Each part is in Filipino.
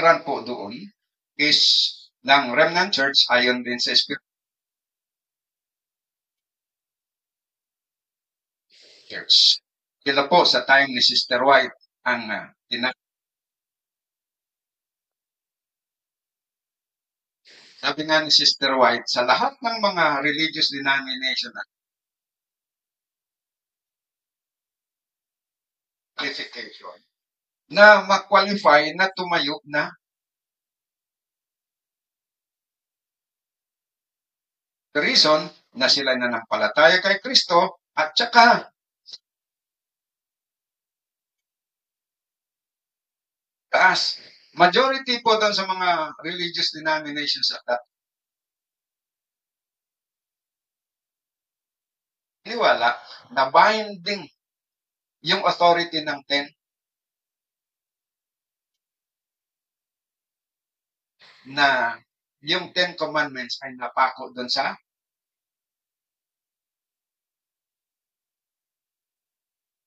karan po doon is ng Remnant Church ayon din sa Spirit Church. Sila po sa time ni Sister White ang sabi nga ni Sister White, sa lahat ng mga religious denomination qualification na ma-qualify na tumayo na the reason na sila nanampalataya kay Kristo at saka taas. Majority po doon sa mga religious denominations at that niwala na binding yung authority ng 10 na yung 10 commandments ay napako doon sa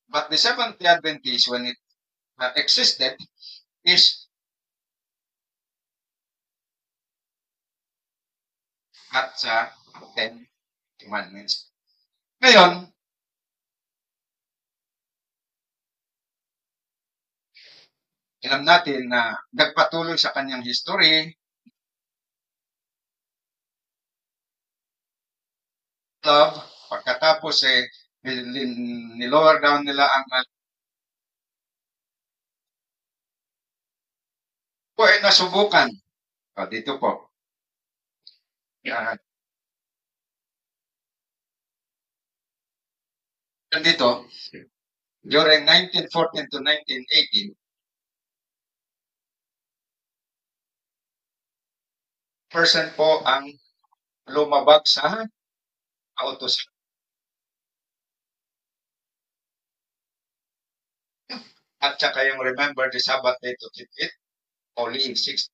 but the Seventh-day Adventist when it existed is at sa 10 commandments. Ngayon, alam natin na nagpatuloy sa kanyang history, love, pagkatapos nilower down nila ang po ay nasubukan. Dito po. Dito, during 1914 to 1918, person po ang lumabag sa autos. At saka yung remember the Sabbath day to keep it only 6.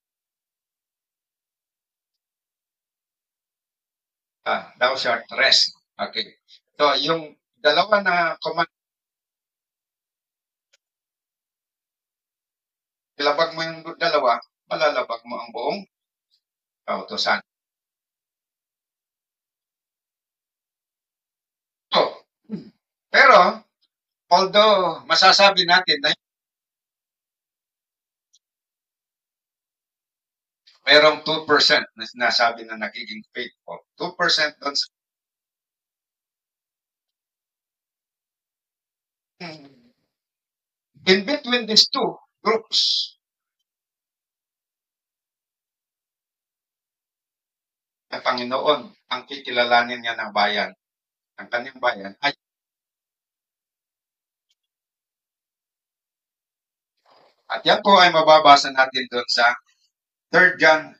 Thou shalt rest. Okay. So, yung dalawa na command, ilabag mo yung dalawa, malalabag mo ang buong kautosan. So, pero, although masasabi natin na mayroong 2% na sinasabi na nagiging faithful. 2% doon sa in between these two groups, ang Panginoon ang kikilalanin niya ng bayan. Ang kanyang bayan ay at yan po ay mababasa natin doon sa 3 John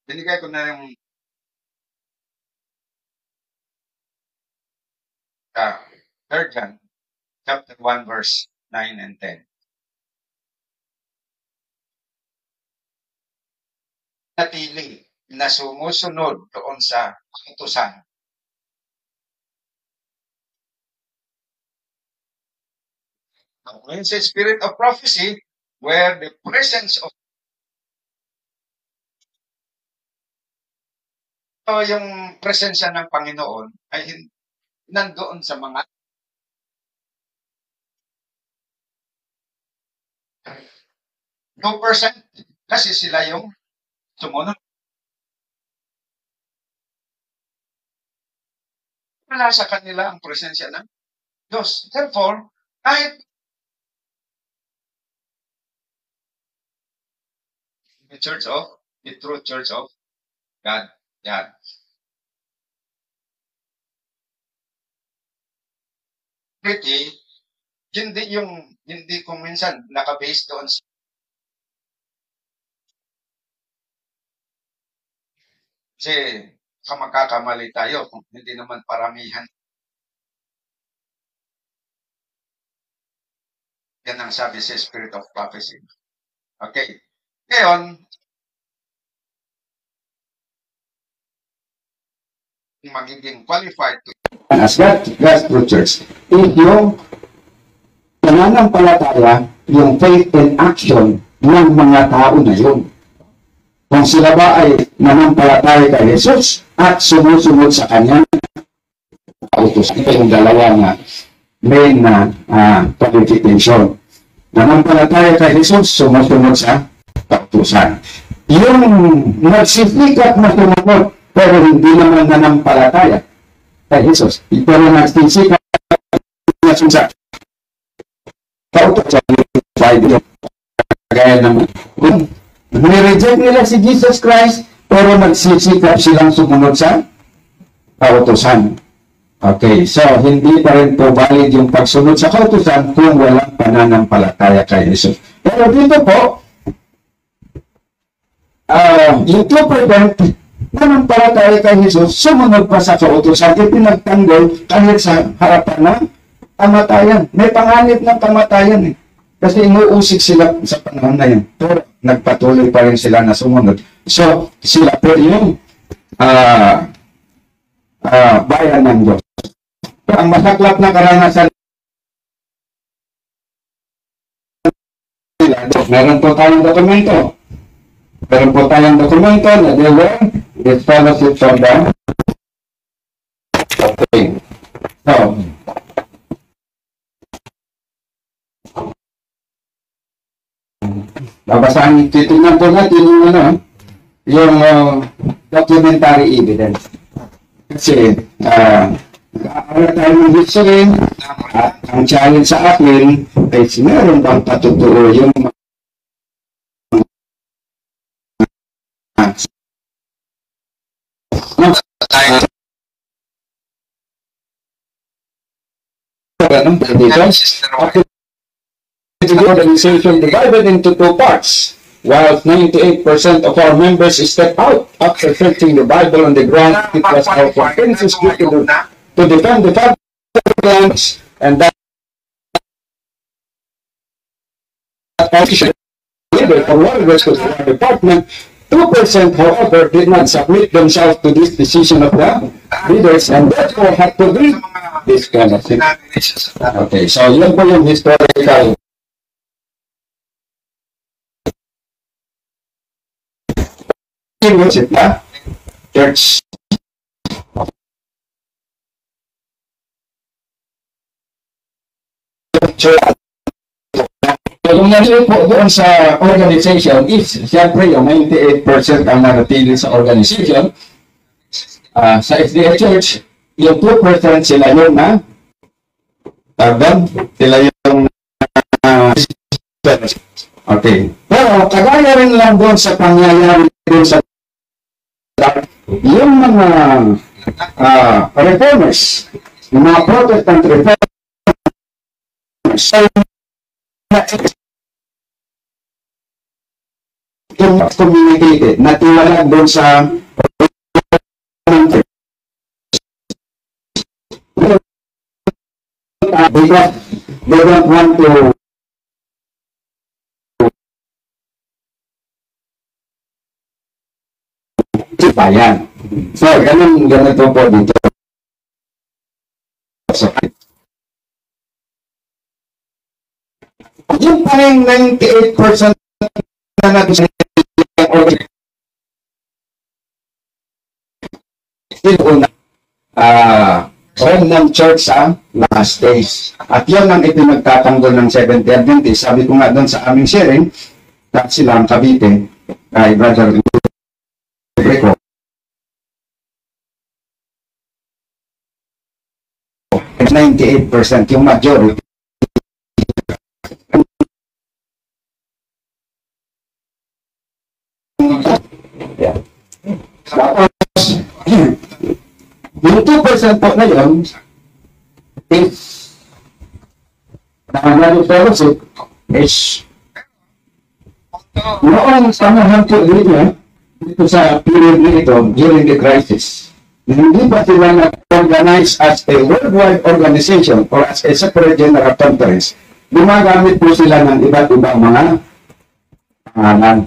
binigay ko na yung 3 John chapter 1 verse 9 and 10. Natili na sumusunod doon sa kautusan. When sa spirit of prophecy, where the presence of yung presensya ng Panginoon ay nandoon sa mga 2% kasi sila yung sumunod. Wala sa kanila ang presensya ng Diyos. Therefore, kahit the true church of God, yan. Hindi kung minsan naka-base doon sa kasi magkakamali tayo kung hindi naman paramihan. Yan ang sabi sa Spirit of Prophecy. Okay. Ngayon, magiging qualified to as grassroots church is yung pananampalataya, yung faith in action ng mga tao na yun. Kung sila ba ay nanampalataya kay Jesus at sumusunod sa kanyang utos. Ito yung dalawa na main na qualification. Nanampalataya kay Jesus, sumusunod sa kautusan. Yung nagsisikap na sumunod, pero hindi naman nanampalataya kay Jesus. Pero nagsisikap na sa kautusan. Kaya naman, kung nireject nila si Jesus Christ, pero nagsisikap silang sumunod sa kautusan. Okay, so hindi pa rin po valid yung pagsunod sa kautusan kung walang pananampalataya kay Jesus. Pero dito po, yung 2% nanampalataya kay Jesus, sumunod pa sa kautusan, ipinagtanggol kahit sa harapan ng kamatayan. May panganib ng kamatayan eh. Kasi inuusik sila sa panahon na yun. Pero nagpatuloy pa rin sila na sumunod. So, sila po yung bayan ng Diyos. Ang masaklap na karanasan nila, meron po tayong dokumento. Meron po tayong dokumento na they were this fellowship from the okay. So, babasahin, titignan po natin yung documentary evidence. Kasi, nag-aaral tayo ng history, at ang challenge sa akin, ay meron bang patutuo yung the organization divided into two parts. While 98% of our members stepped out after searching the Bible on the ground, it was our consensus to defend the fatherlands and that leader for Warriors to the department. 2%, however, did not submit themselves to this decision of the leaders and therefore had to read this kind of thing. Okay, so yun po yung historical worship na church. Kung nangyari po doon sa organization is, siyempre yung 98% ang nanatili sa organization. Sa SDA Church, yung 2% sila yung sila yung okay. Pero kagaya rin lang doon sa pangyayari doon sa yung mga reformers, yung mga Protestant reformers, yung communicated, natiwalag doon sa because they don't want to bayan. So, ganito po dito. So, yung parang 98% na nag-isip home ng church sa last days. At yun ang ipinagtatanggol ng Seventh-day Adventist. Sabi ko nga doon sa aming sharing, sila ang Cavite, kay Brother Rico. 98% yung majority. Yeah. Tapos, yung 2% po na yun is na fellowship is noong panahon po dito sa period nito during the crisis. Hindi pa sila na-organize as a worldwide organization or as a separate general conference. Gumagamit po sila ng iba't ibang mga pangalan.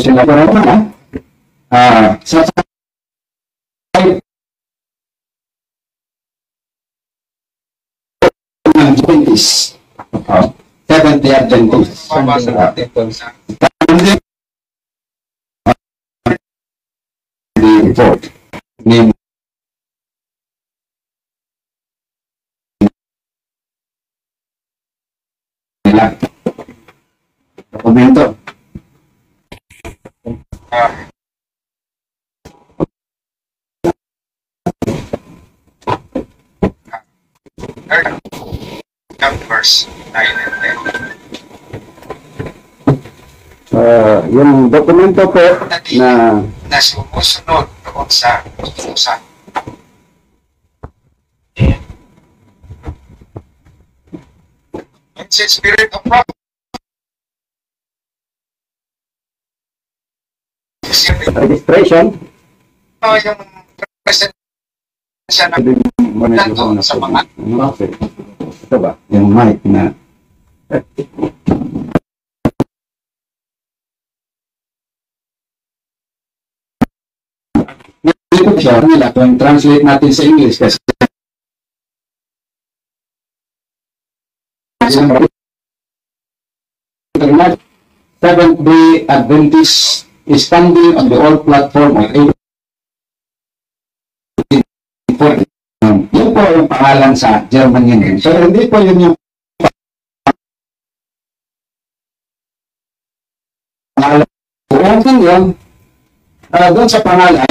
Sila ko naman, sa Adventist. 70 Adventist. Mabasa natin doon sa The report ni nila. Dokumento. verse 9 and 10. Yung dokumento po na Na sumusunod doon sa utusan. It's a spirit of prophecy. registration, Yung presensya ng nandun sa mga ito ba? Yung mic na siya nila kung translate natin sa English kasi Seventh-day Adventist is standing on the old platform of 1840. Yun po yung pangalan sa German yun. Pero hindi po yun yung pangalan. Kung yun, doon sa pangalan,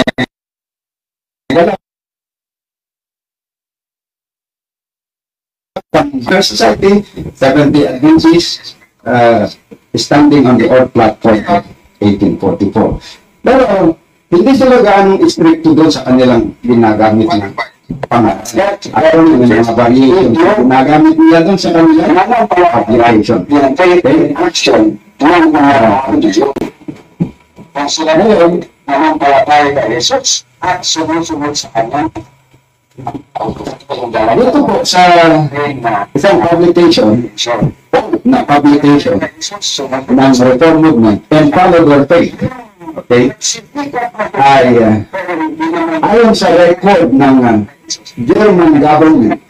First Society, 70 Adventist, standing on the old platform of 1844. Pero, hindi sila gaanong stricto doon sa kanilang ginagamit na pangalan. Ayaw nila mga variation. Ginagamit nila doon sa kanilang variation. Okay? Action. Kung sila ngayon, nanampalataya kay Jesus at sumusunod sa kanya. Dito po sa isang publication ng Reform Movement and Follow Their Faith, okay, ay ayon sa record ng German government,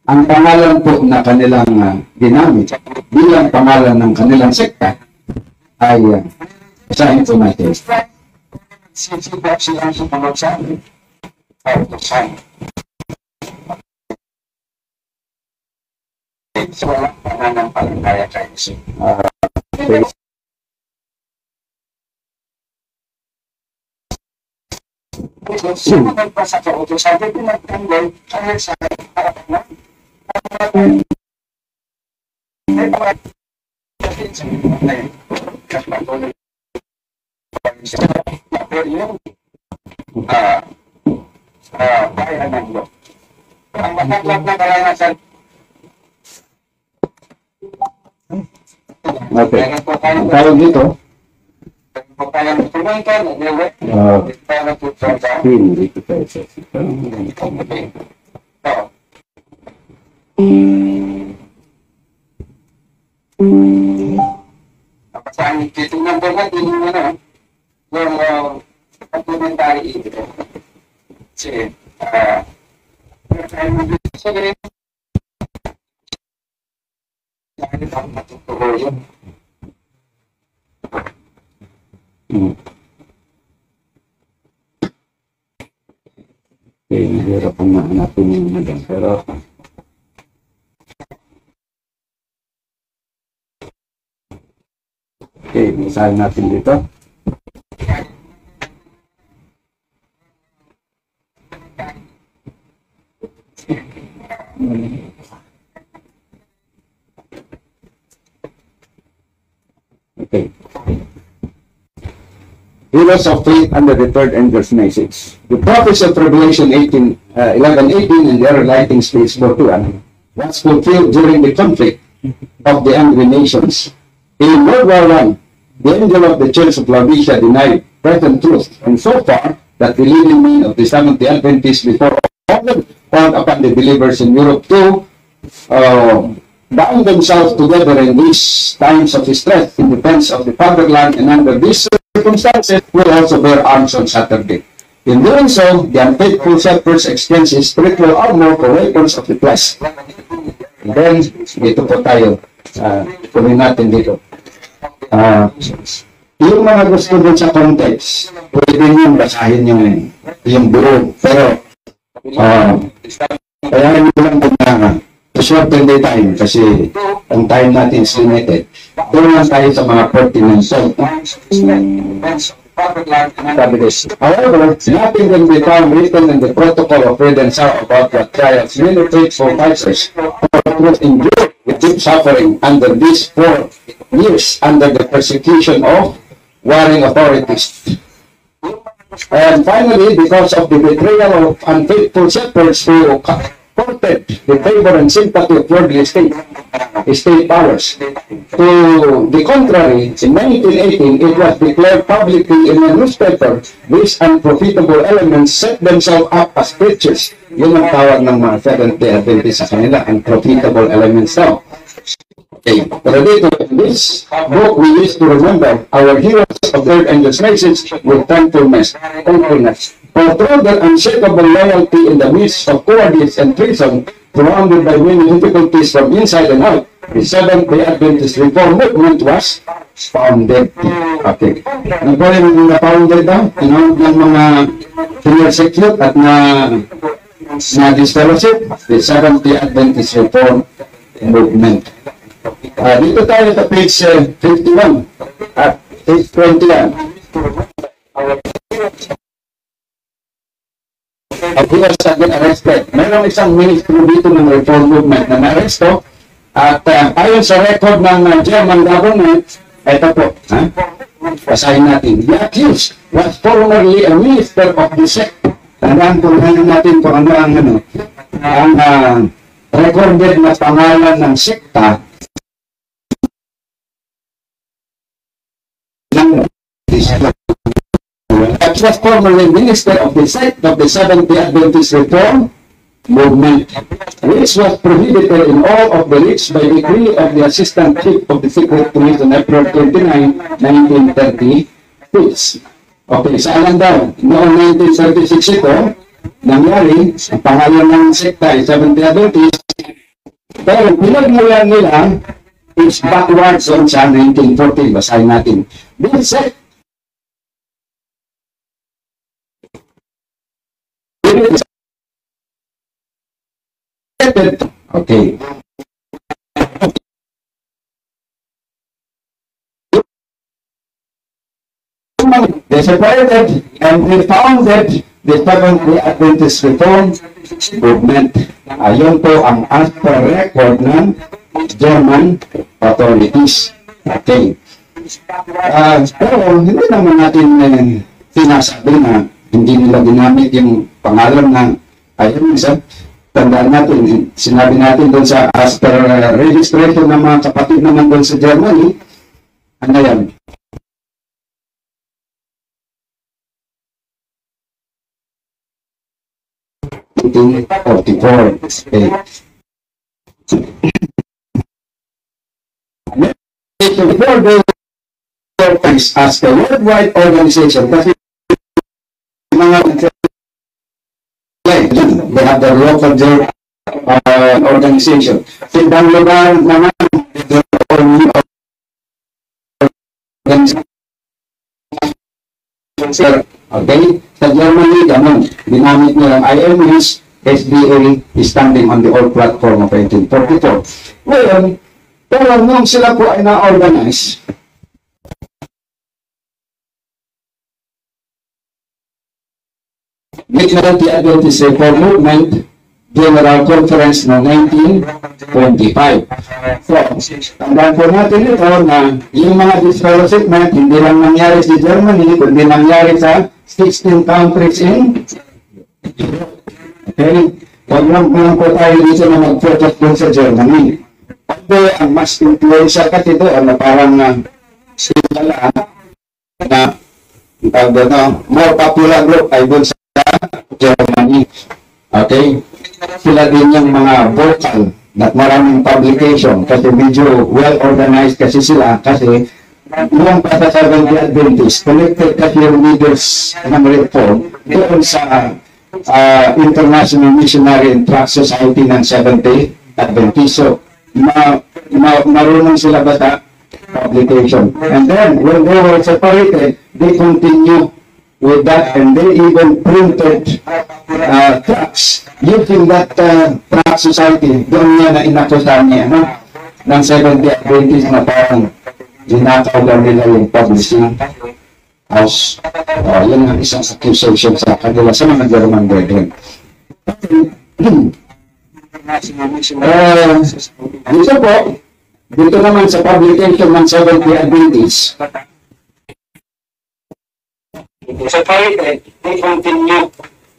ang pangalan po na kanilang ginamit bilang pangalan ng kanilang sekta ay Science United. Sisibak silang sumunod sa amin. So, walang pananampalataya kay Jesus. Sumunod pa sa kautusan, sabi pinagtanggol kahit sa harapan na. Bayan ng Diyos. Ang mataklap na karanasan. Okay. Ang tawag dito? Hindi ko tayo sa Saan titignan po natin yung complimentary ito. Kasi, dahil ang matuturo yun. Okay, mahirap ang mahanapin yung madam. Pero, okay, basahin natin dito. Okay. Heroes of Faith under the third angel's message. The prophecy of Revelation 11:18 and the other lighting states 4:1 was fulfilled during the conflict of the angry nations. In World War I, the angel of the Church of Laodicea denied present truth, and so far that the leading men of the Seventh-day Adventists before all found upon the believers in Europe too bound themselves together in these times of stress in defense of the fatherland, and under these circumstances will also bear arms on Saturday. In doing so, the unfaithful shepherds exchange his spiritual armor for weapons of the flesh. And then, dito po tayo. Kunin natin dito. Yung mga gusto din sa context, pwede nyo basahin yung buo. Pero, kaya nyo lang na shorten the time kasi ang time natin is limited. Doon lang tayo sa mga pertinent. However, nothing can be found written in the protocol of Redemption about what trials many faithful fighters endured with deep suffering under these 4 years under the persecution of warring authorities. And finally, because of the betrayal of unfaithful shepherds who courted the favor and sympathy of worldly state powers. To the contrary, in 1918, it was declared publicly in a newspaper, these unprofitable elements set themselves up as preachers. Yun ang tawag ng mga Seventh-day Adventists sa kanila, unprofitable elements daw. Okay. Pero dito, in this book, we used to remember our heroes of third angels' message with thankfulness. For through their unshakable loyalty in the midst of cowardice and treason, surrounded by many difficulties from inside and out, the Seventh-day Adventist Reform Movement was founded. Okay. Ano po yung na-founded daw? Tinawag ng mga senior secret at na disfellowship, the Seventh-day Adventist Reform Movement. Dito tayo sa page 51 at page 21. He was again arrested. Mayroong isang ministro dito ng Reform Movement na na-aresto at ayon sa record ng German government, ito po, basahin natin. The accused was formerly a minister of the sect. Tandaan po natin kung ano ang recorded na pangalan ng sekta that was formerly minister of the sect of the Seventh-day Adventist Reform Movement, which was prohibited in all of the rites by decree of the Assistant Chief of the Secret Police on April 29, 1936. Okay, saan daw? Noong 1936 ito, nangyari, ang pangalan ng sekta ay Seventh-day Adventist, pero pinagmulan nila is backwards on sa 1940. Basahin natin. This sect okay. They separated and they founded the Seventh-day Adventist Reform Movement. Ayon po ang as per record ng German authorities. Okay. Pero hindi naman natin sinasabi na hindi nila ginamit yung pangalan ng ayun isa. Tandaan natin, sinabi natin doon sa as per registration ng mga kapatid naman doon sa Germany, ano yan? As a worldwide organization, kasi mga they have the local organization. Sa ibang lugar naman, okay? Sa Germany, ganun. Ginamit nila ang IMS, SDA is standing on the old platform of 1844. Ngayon, pero nung sila po ay na-organize, Seventh-day Adventist Reform Movement General Conference noong 1925. So, tandaan po natin ito na yung mga disfellowshipment hindi lang nangyari sa Germany, kundi nangyari sa 16 countries in Europe. Okay? Huwag lang po tayo dito na mag-focus doon sa Germany. Pagdo, ang mas influential kasi doon na parang sila na more popular group ay doon sa Germany. Okay? Sila din yung mga vocal Not maraming publication kasi medyo well-organized kasi sila kasi yung pa sa Seventh-day Adventist, connected kasi yung leaders ng reform doon sa International Missionary and Tract Society ng Seventh-day Adventist. So, marunong sila ba sa publication? And then, when they were separated, they continue with that, and they even printed tracts using that tract society. Doon niya na inakusahan niya ng Seventh-day Adventist na parang ginakaw lang nila yung publishing house. Yan ang isang accusation sa kanila sa mga German brethren. Dito po, dito naman sa publication ng Seventh-day Adventist, separated, they continue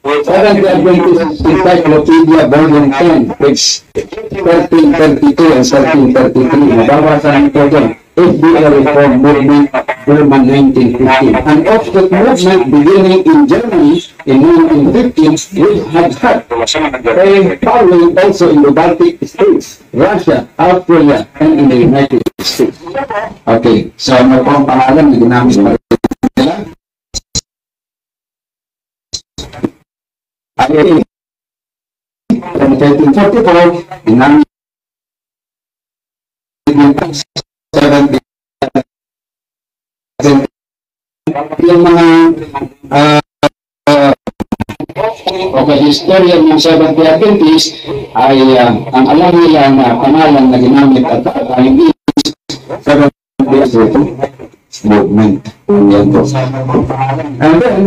with Seventh-day Adventist Encyclopedia Volume 10, page 1332 and 1333. Nabawasan ito doon. FBA Reform Movement, German 1915. An offshoot movement beginning in Germany in 1915, which had had a following also in the Baltic States, Russia, Australia, and in the United States. Okay, so ano po ang pangalan na ginamit pa nila? IA. From 1344, ginamit yung mga historian ng Seventh-day Adventist ay ang alam nila na pangalan na ginamit at ay Seventh-day Adventist movement. Yan po. And then,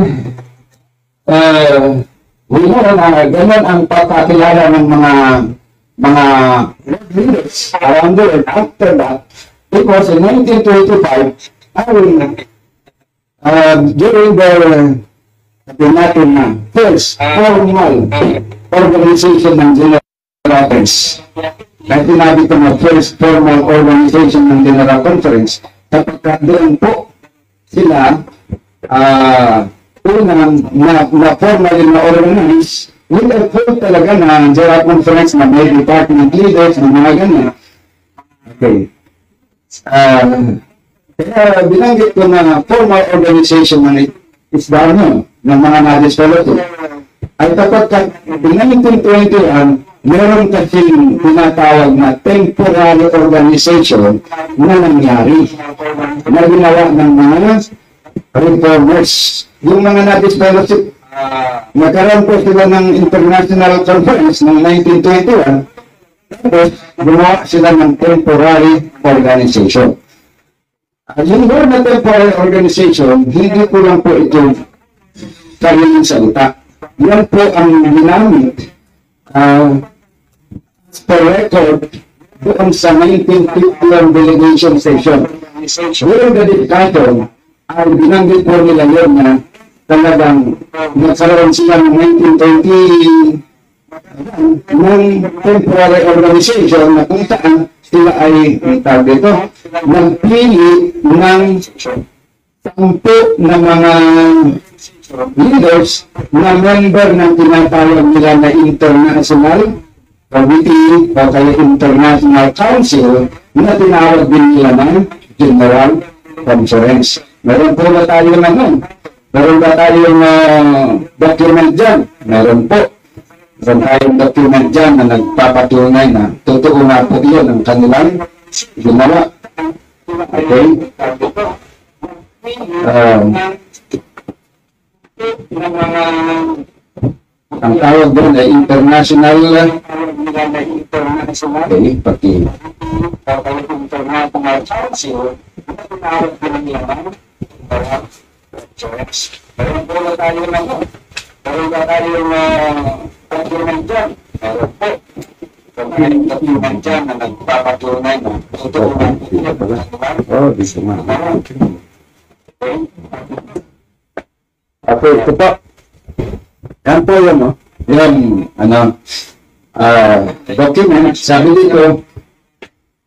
we know na ganun ang pagkakilala ng mga leaders around the world. After that, because in 1925, during the first formal organization ng General Conference, na sinabi ko na first formal organization ng General Conference, kapag doon po sila unang na formally na organize with a full talaga na General Conference na may department leaders na mga ganyan. Okay. Kaya binanggit ko na formal organization ng isdaan ng mga Nudist Fellowship ay kapag in 1921 meron kasing tinatawag na temporary organization na nangyari na ginawa ng mga reformers. Yung mga Nudist Fellowship, nagkaroon po sila ng international conference ng 1921, tapos gumawa sila ng temporary organization. Yung word na temporary organization, hindi ko lang po ito sariling salita. Yan po ang ginamit per record doon sa 1951 delegation session. During the discussion, ay binanggit po nila yun na talagang nagkaroon sila ng 1920 ng temporary organization na kung saan sila ay nagpili ng 10 na mga leaders na member ng tinatawag nila na International Committee o kaya International Council na tinawag din nila ng General Conference. Meron po ba tayo naman? Meron ba tayong document dyan? Meron po. Meron tayong document dyan na nagpapatunay na totoo nga po yun ang kanilang ginawa. Okay? Ang tawag doon ay international okay, pati international council meron po na tayo naman meron ba tayong document dyan? Meron po. Meron document dyan na nagpapatunay na totoo na oh, dito nga okay, ito po yan po yun yung document sabi dito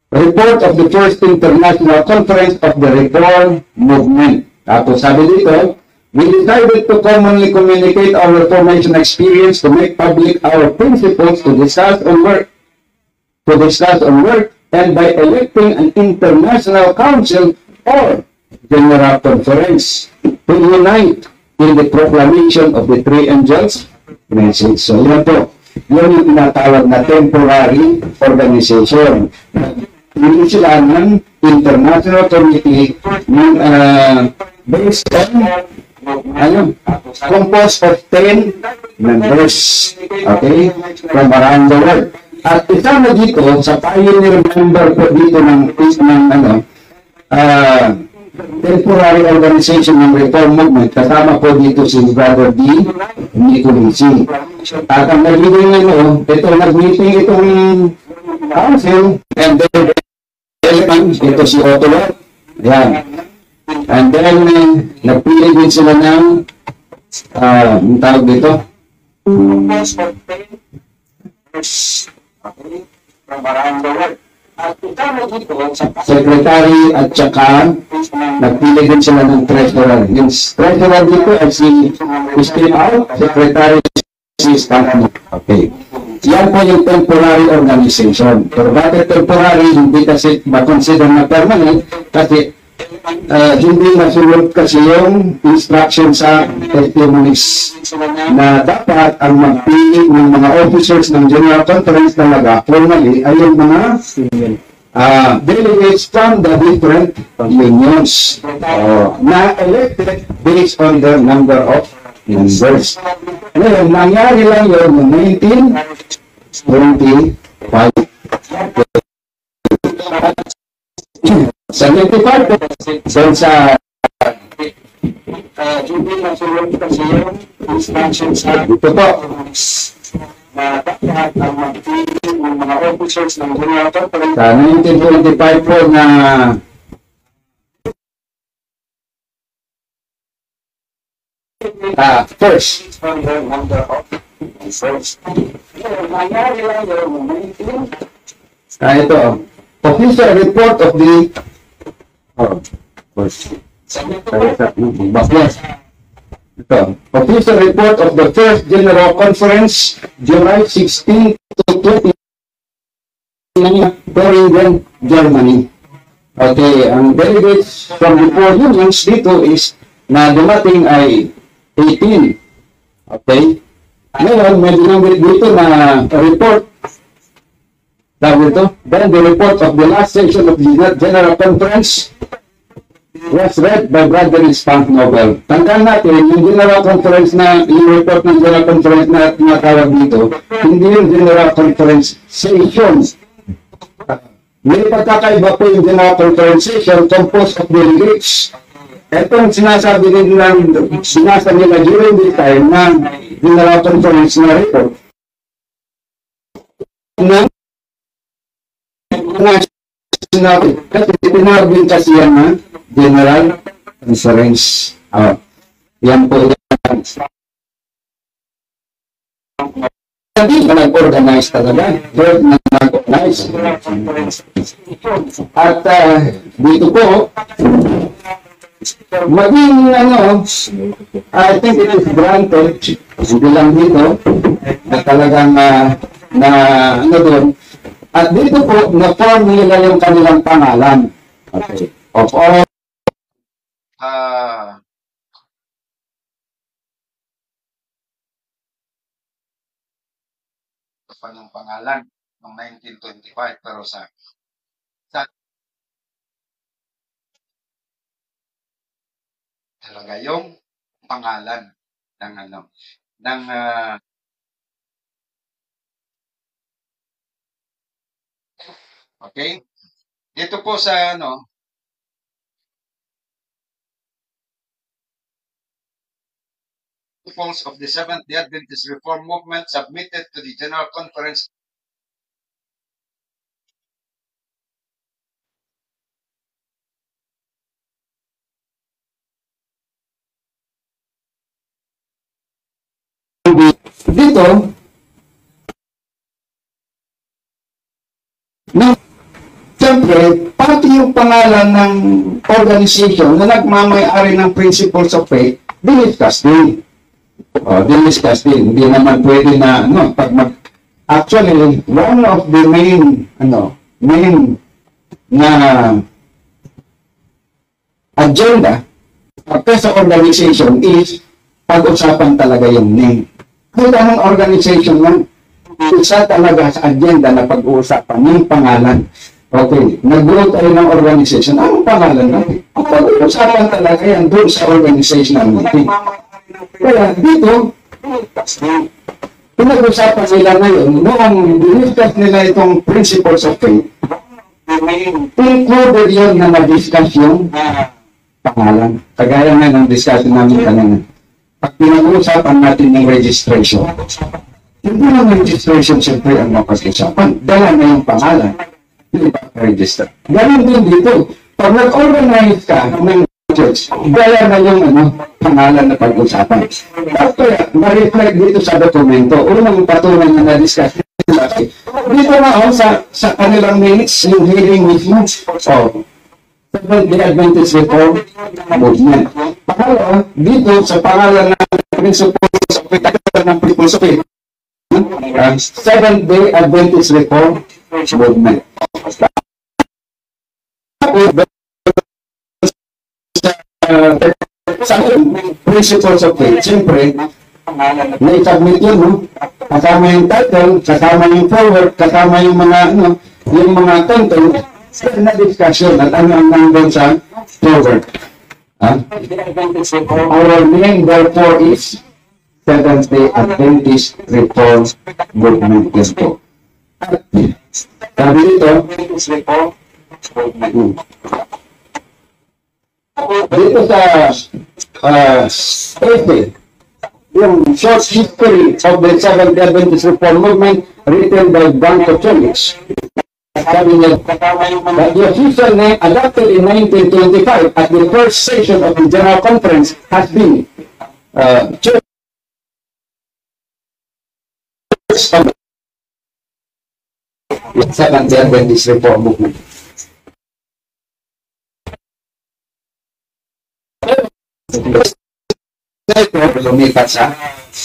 Report of the First International Conference of the Reform Movement. Tapos sabi dito, we decided to commonly communicate our Reformation experience to make public our principles to discuss and work to discuss on work and by electing an international council or general conference to unite in the proclamation of the three angels' message. So yan po, yun yung tinatawag na temporary organization. Hindi sila ng international committee based on composed of 10 members, okay, from around the world. At isa na dito, sa pioneer member po dito ng temporary organization ng Reform Movement, kasama po dito si Brother D. Nicolici. At ang nag-meeting nyo, nag-meeting itong council, and then ito si Ottawa. Yan. And then, nagpili din sila ng ang tawag dito? Secretary at saka nagpili din sila ng treasurer. Yung treasurer dito ay si Steve Out, secretary si Stanton. Okay. Yan po yung temporary organization. Pero bakit temporary? Hindi kasi makonsider na permanent kasi hindi nasunod kasi yung instruction sa testimonies na dapat ang magpili ng mga officers ng General Conference talaga formally ay yung mga delegates from the different unions na elected based on the number of members. Ngayon, nangyari lang yun noong 1925. 75% sa hindi nasunod kasi yung instruction sa ito po na dapat ang magpili ng mga officers ng General Conference sa 1925 po na first ito official report of the official report of the first General Conference, July 16 to 20, Berlin, Germany. Okay, ang delegates from the four unions dito is na dumating ay 18. Okay? Ngayon, may binanggit dito na report. Then the report of the last session of the General Conference was read by Brother Spunk Nobel. Tandaan natin, yung General Conference na, yung report ng General Conference na tinatawag dito, hindi yung General Conference session. May pagkakaiba po yung General Conference session composed of delegates. Itong sinasabi nila during this time ng General Conference na report kasi tinawag din kasi yan na General Conference. Yan po yan. Hindi ba nag-organize talaga? Nag-organize. At dito po, maging I think it is granted, hindi lang dito, na talagang doon. At dito po, na-form nila yung kanilang pangalan. Okay. Of all ng pangalan ng 1925 pero sa talaga yung pangalan ng okay, dito po sa principles of the Seventh-day Adventist Reform Movement submitted to the General Conference dito siyempre, pati yung pangalan ng organization na nagmamay-ari ng principles of faith, diniscuss din. Diniscuss din. Hindi naman pwede na, pag actually, one of the main na agenda sa organization is pag-usapan talaga yung name. Kailangan organization lang, isa talaga sa agenda na pag-uusapan yung pangalan. Okay, nag-grow tayo ng organization. Anong pangalan natin? Ang pag-uusapan talaga yan doon sa organizational meeting. Kaya dito, pinag-usapan nila ngayon, noong discuss nila itong principles of faith, included yun na na-discuss yung pangalan. Kagaya nga ng discussion namin kanina. Pag pinag-uusapan natin yung registration, hindi lang registration siyempre ang mapag-usapan. Dala na yung pangalan. Hindi pa register. Ganun din dito. Pag nag-organize ka ng church, dala na yung pangalan na pag-usapan. Kaya, ma-reflect dito sa dokumento. Unang patunay na na-discuss dito na sa kanilang minutes, yung hearing with you. So, the Adventist Reform Movement. Pangalawa, dito sa pangalan ng Principles of Faith, ng Principles of Faith, Seventh-day Adventist Reform Movement. Sa Principles of Faith, siyempre, na-submit yun, no? Kasama yung title, kasama yung forward, kasama yung mga content, na discussion at ano ang nandun sa forward. Our name therefore is Seventh-day Adventist Reform Movement. Yes po. Sabi dito, dito sa yung short history of the Seventh-day Adventist Reform Movement written by Branko Chelix. Sabi niya, the official name adopted in 1925 at the first session of the General Conference has been Church of the Seventh-day Adventist Reform Movement. Lumipat sa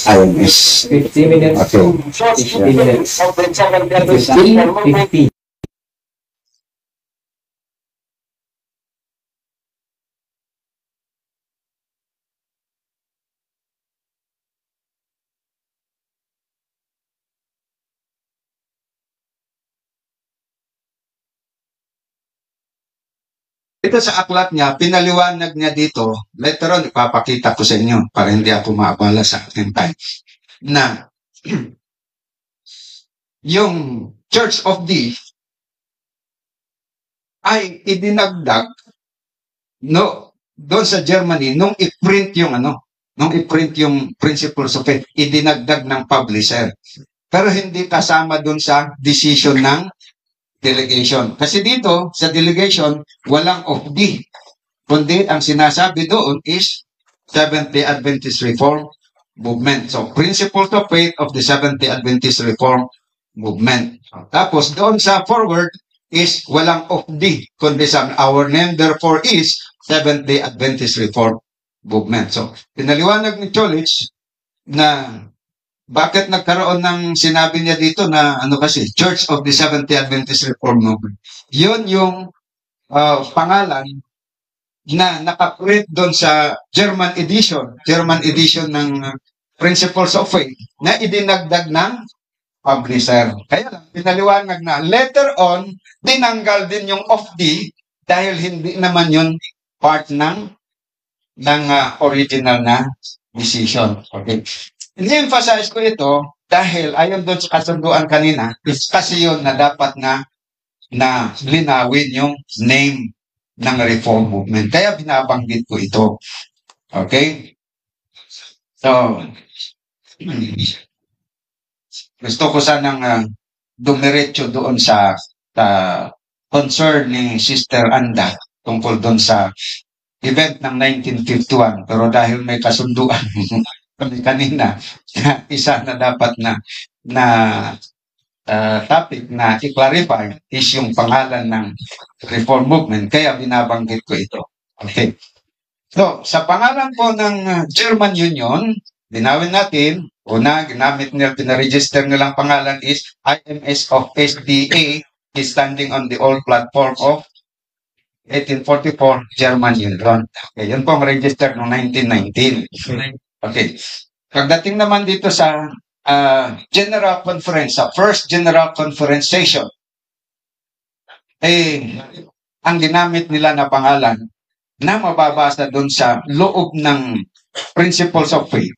IMS. 50 minutes. Okay. 50 minutes. 50. Ito sa aklat niya, pinaliwanag niya dito, later on, ipapakita ko sa inyo para hindi ako maabala sa ating time, na yung Church of the ay idinagdag doon sa Germany nung i-print yung Principles of Faith, idinagdag ng publisher. Pero hindi kasama doon sa decision ng delegation. Kasi dito, sa delegation, walang of the. Kundi, ang sinasabi doon is Seventh-day Adventist Reform Movement. So, Principles of Faith of the Seventh-day Adventist Reform Movement. Tapos, doon sa forward is walang of the. Kundi sa our name, therefore, is Seventh-day Adventist Reform Movement. So, pinaliwanag ni Cholich na bakit nagkaroon ng sinabi niya dito na kasi Church of the Seventh-day Adventist Reform Movement. Yun yung pangalan na nakaprint doon sa German edition ng Principles of Faith na idinagdag ng publisher. Kaya lang, pinaliwanag na later on, dinanggal din yung of the dahil hindi naman yun part ng original na decision. Okay. Ini-emphasize ko ito dahil ayon doon sa kasunduan kanina, kasi yun na dapat na linawin yung name ng Reform Movement. Kaya binabanggit ko ito. Okay? So, gusto ko sanang dumiretso doon sa concern ni Sister Anda tungkol doon sa event ng 1951. Pero dahil may kasunduan kami kanina, isa na dapat na topic na i-clarify is yung pangalan ng Reform Movement, kaya binabanggit ko ito. Okay. So, sa pangalan po ng German Union, linawin natin, Una, ginamit nila, pinaregister nilang pangalan is IMS of SDA is standing on the old platform of 1844 German Union. Okay, yun po ang register noong 1919. Okay. Pagdating naman dito sa General Conference, sa first General Conference session, ang ginamit nila na pangalan na mababasa doon sa loob ng Principles of Faith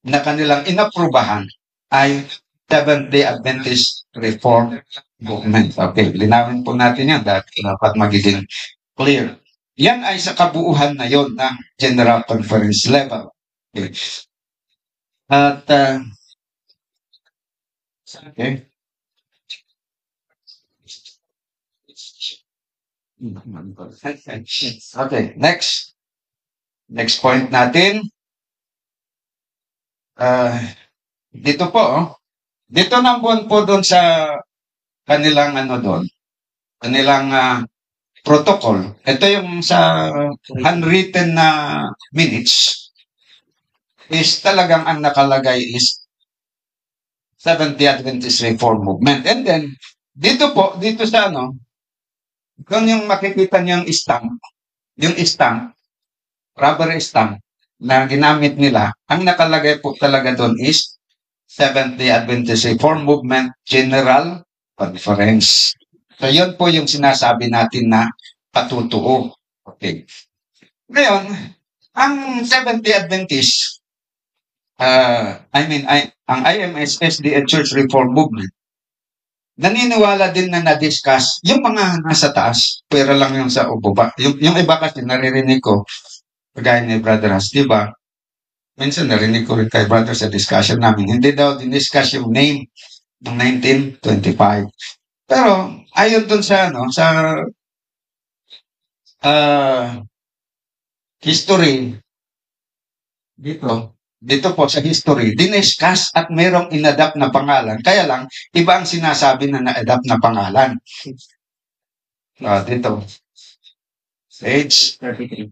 na kanilang inaprubahan ay Seventh-day Adventist Reform Movement. Okay, linawin po natin yan dahil dapat magiging clear. Yan ay sa kabuuhan na yon ng General Conference level. Okay. At okay. Okay, next. Next point natin. Dito po, dito nambun po doon sa kanilang kanilang protocol. Ito yung sa handwritten na minutes is talagang ang nakalagay is Seventh-day Adventist Reform Movement. And then, dito po, dito sa doon yung makikita niyang stamp, yung stamp, rubber stamp na ginamit nila, ang nakalagay po talaga doon is Seventh-day Adventist Reform Movement General Conference. So, yun po yung sinasabi natin na patutuo. Okay. Ngayon, ang Seventh-day Adventist, ang IMS, SDA Church Reform Movement, naniniwala din na na-discuss yung mga nasa taas, pero lang yung sa ubaba. Yung iba kasi naririnig ko, kagaya ni Brother Has, di ba? Minsan narinig ko rin kay Brother sa discussion namin, hindi daw din-discuss yung name ng 1925. Pero, ayon dun sa, history, dito po sa history, diniscuss at merong inadapt na pangalan. Kaya lang, iba ang sinasabi na na-adapt na pangalan. Dito. Page 33.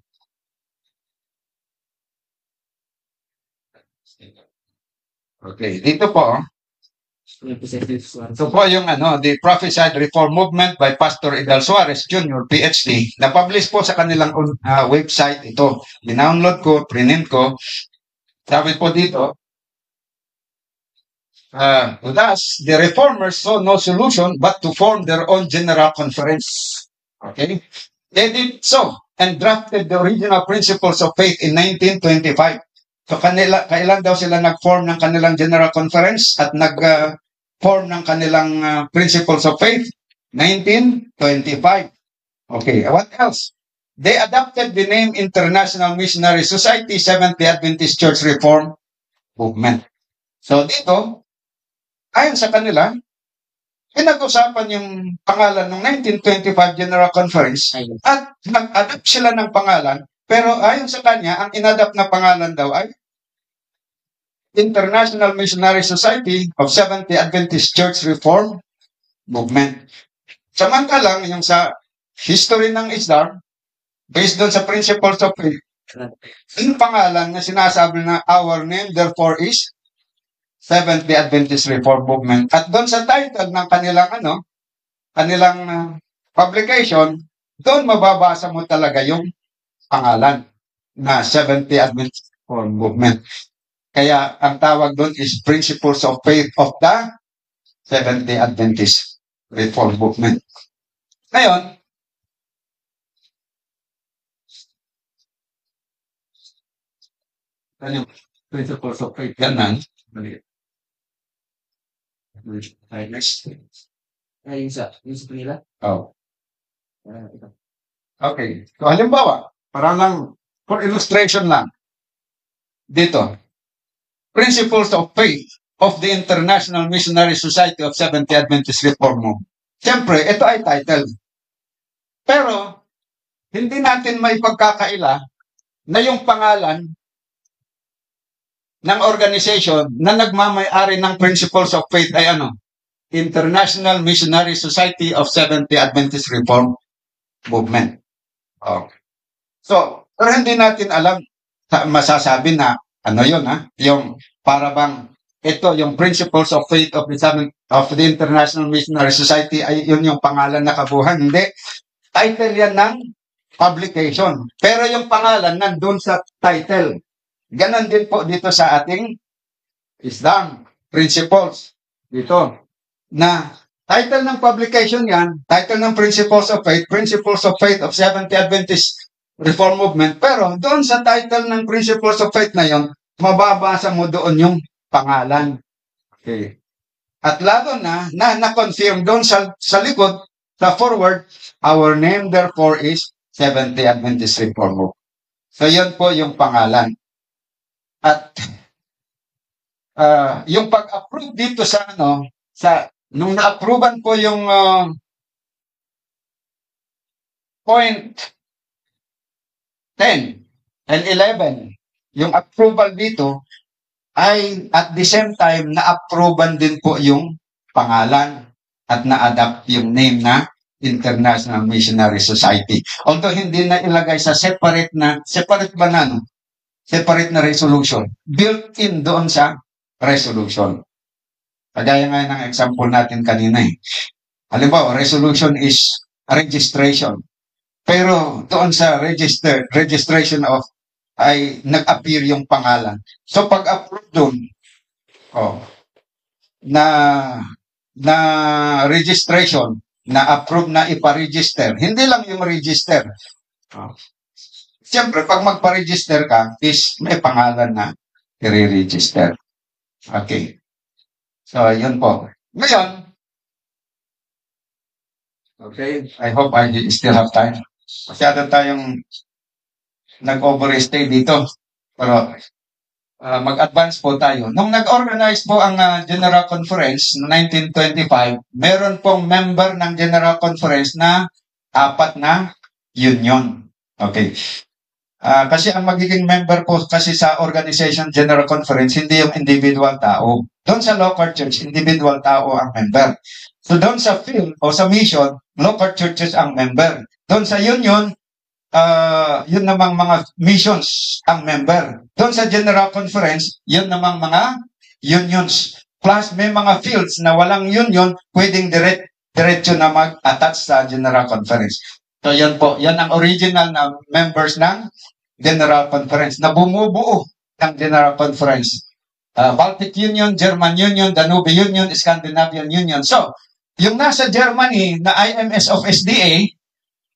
Okay, dito po. Ito po yung the Prophesied Reform Movement by Pastor Idal Suarez Jr., PhD. Na-publish po sa kanilang website ito. Dinownload ko, print ko. Sabi po dito, thus, the reformers saw no solution but to form their own general conference. Okay? They did so and drafted the original Principles of Faith in 1925. So, kailan daw sila nag-form ng kanilang general conference at nag-form ng kanilang Principles of Faith? 1925. Okay, what else? They adopted the name International Missionary Society, Seventh-day Adventist Church Reform Movement. So dito, ayon sa kanila, pinag-usapan yung pangalan ng 1925 General Conference at nag-adapt sila ng pangalan, pero ayon sa kanya, ang inadapt na pangalan daw ay International Missionary Society of Seventh-day Adventist Church Reform Movement. Samantalang yung sa history ng Islam, based doon sa Principles of Faith, yung pangalan na sinasabi na our name therefore is Seventh-day Adventist Reform Movement. At doon sa title ng kanilang publication, doon mababasa mo talaga yung pangalan na Seventh-day Adventist Reform Movement. Kaya ang tawag doon is Principles of Faith of the Seventh-day Adventist Reform Movement. Ngayon, yung Principles of Faith, ganun. Next. Yung sa kanila? Oh. Okay. So, halimbawa, para lang, for illustration lang, dito, Principles of Faith of the International Missionary Society of Seventh-day Adventist Reform Movement. Siyempre, ito ay title. Pero, hindi natin may pagkakaila na yung pangalan ng organization na nagmamay-ari ng Principles of Faith ay International Missionary Society of Seventh-day Adventist Reform Movement. Okay. So, pero hindi natin alam, masasabi na, yun yung para bang ito yung Principles of Faith of the International Missionary Society, ay yun yung pangalan na kabuhan. Hindi. Title yan ng publication. Pero yung pangalan nandun sa title. Ganon din po dito sa ating Islam Principles. Dito. Na title ng publication yan, title ng Principles of Faith of Seventh-day Adventist Reform Movement. Pero doon sa title ng Principles of Faith na yon, mababasa mo doon yung pangalan. Okay. At lalo na-confirm doon sa likod, sa forward, our name therefore is Seventh-day Adventist Reform Movement. So yun po yung pangalan. At yung pag-approve dito sa nung na-approvean po yung point 10 and 11, yung approval dito ay at the same time na-approvean din po yung pangalan at na-adapt yung name na International Missionary Society. Although hindi na ilagay sa separate na resolution, built-in doon sa resolution. Kagaya nga ng example natin kanina eh. Halimbawa, resolution is registration. Pero doon sa registration of ay nag-appear yung pangalan. So pag-approve doon, na registration, na-approve na ipa-register. Hindi lang yung register. Siyempre, pag magpa-register ka, is may pangalan na i-register. Okay. So, yun po. Ngayon, okay, I hope I still have time. Masyado tayong nag-overstay dito. Pero, mag-advance po tayo. Nung nag-organize po ang General Conference no 1925, meron pong member ng General Conference na 4 na union. Okay. Kasi ang magiging member po kasi sa organization General Conference, hindi yung individual tao. Doon sa local church, individual tao ang member. So doon sa field o sa mission, local churches ang member. Doon sa union, yun namang mga missions ang member. Doon sa General Conference, yun namang mga unions. Plus, may mga fields na walang union, pwedeng diretso na mag-attach sa General Conference. So, yan po. Yan ang original na members ng General Conference na bumubuo ng General Conference. Baltic Union, German Union, Danube Union, Scandinavian Union. So, yung nasa Germany na IMS of SDA,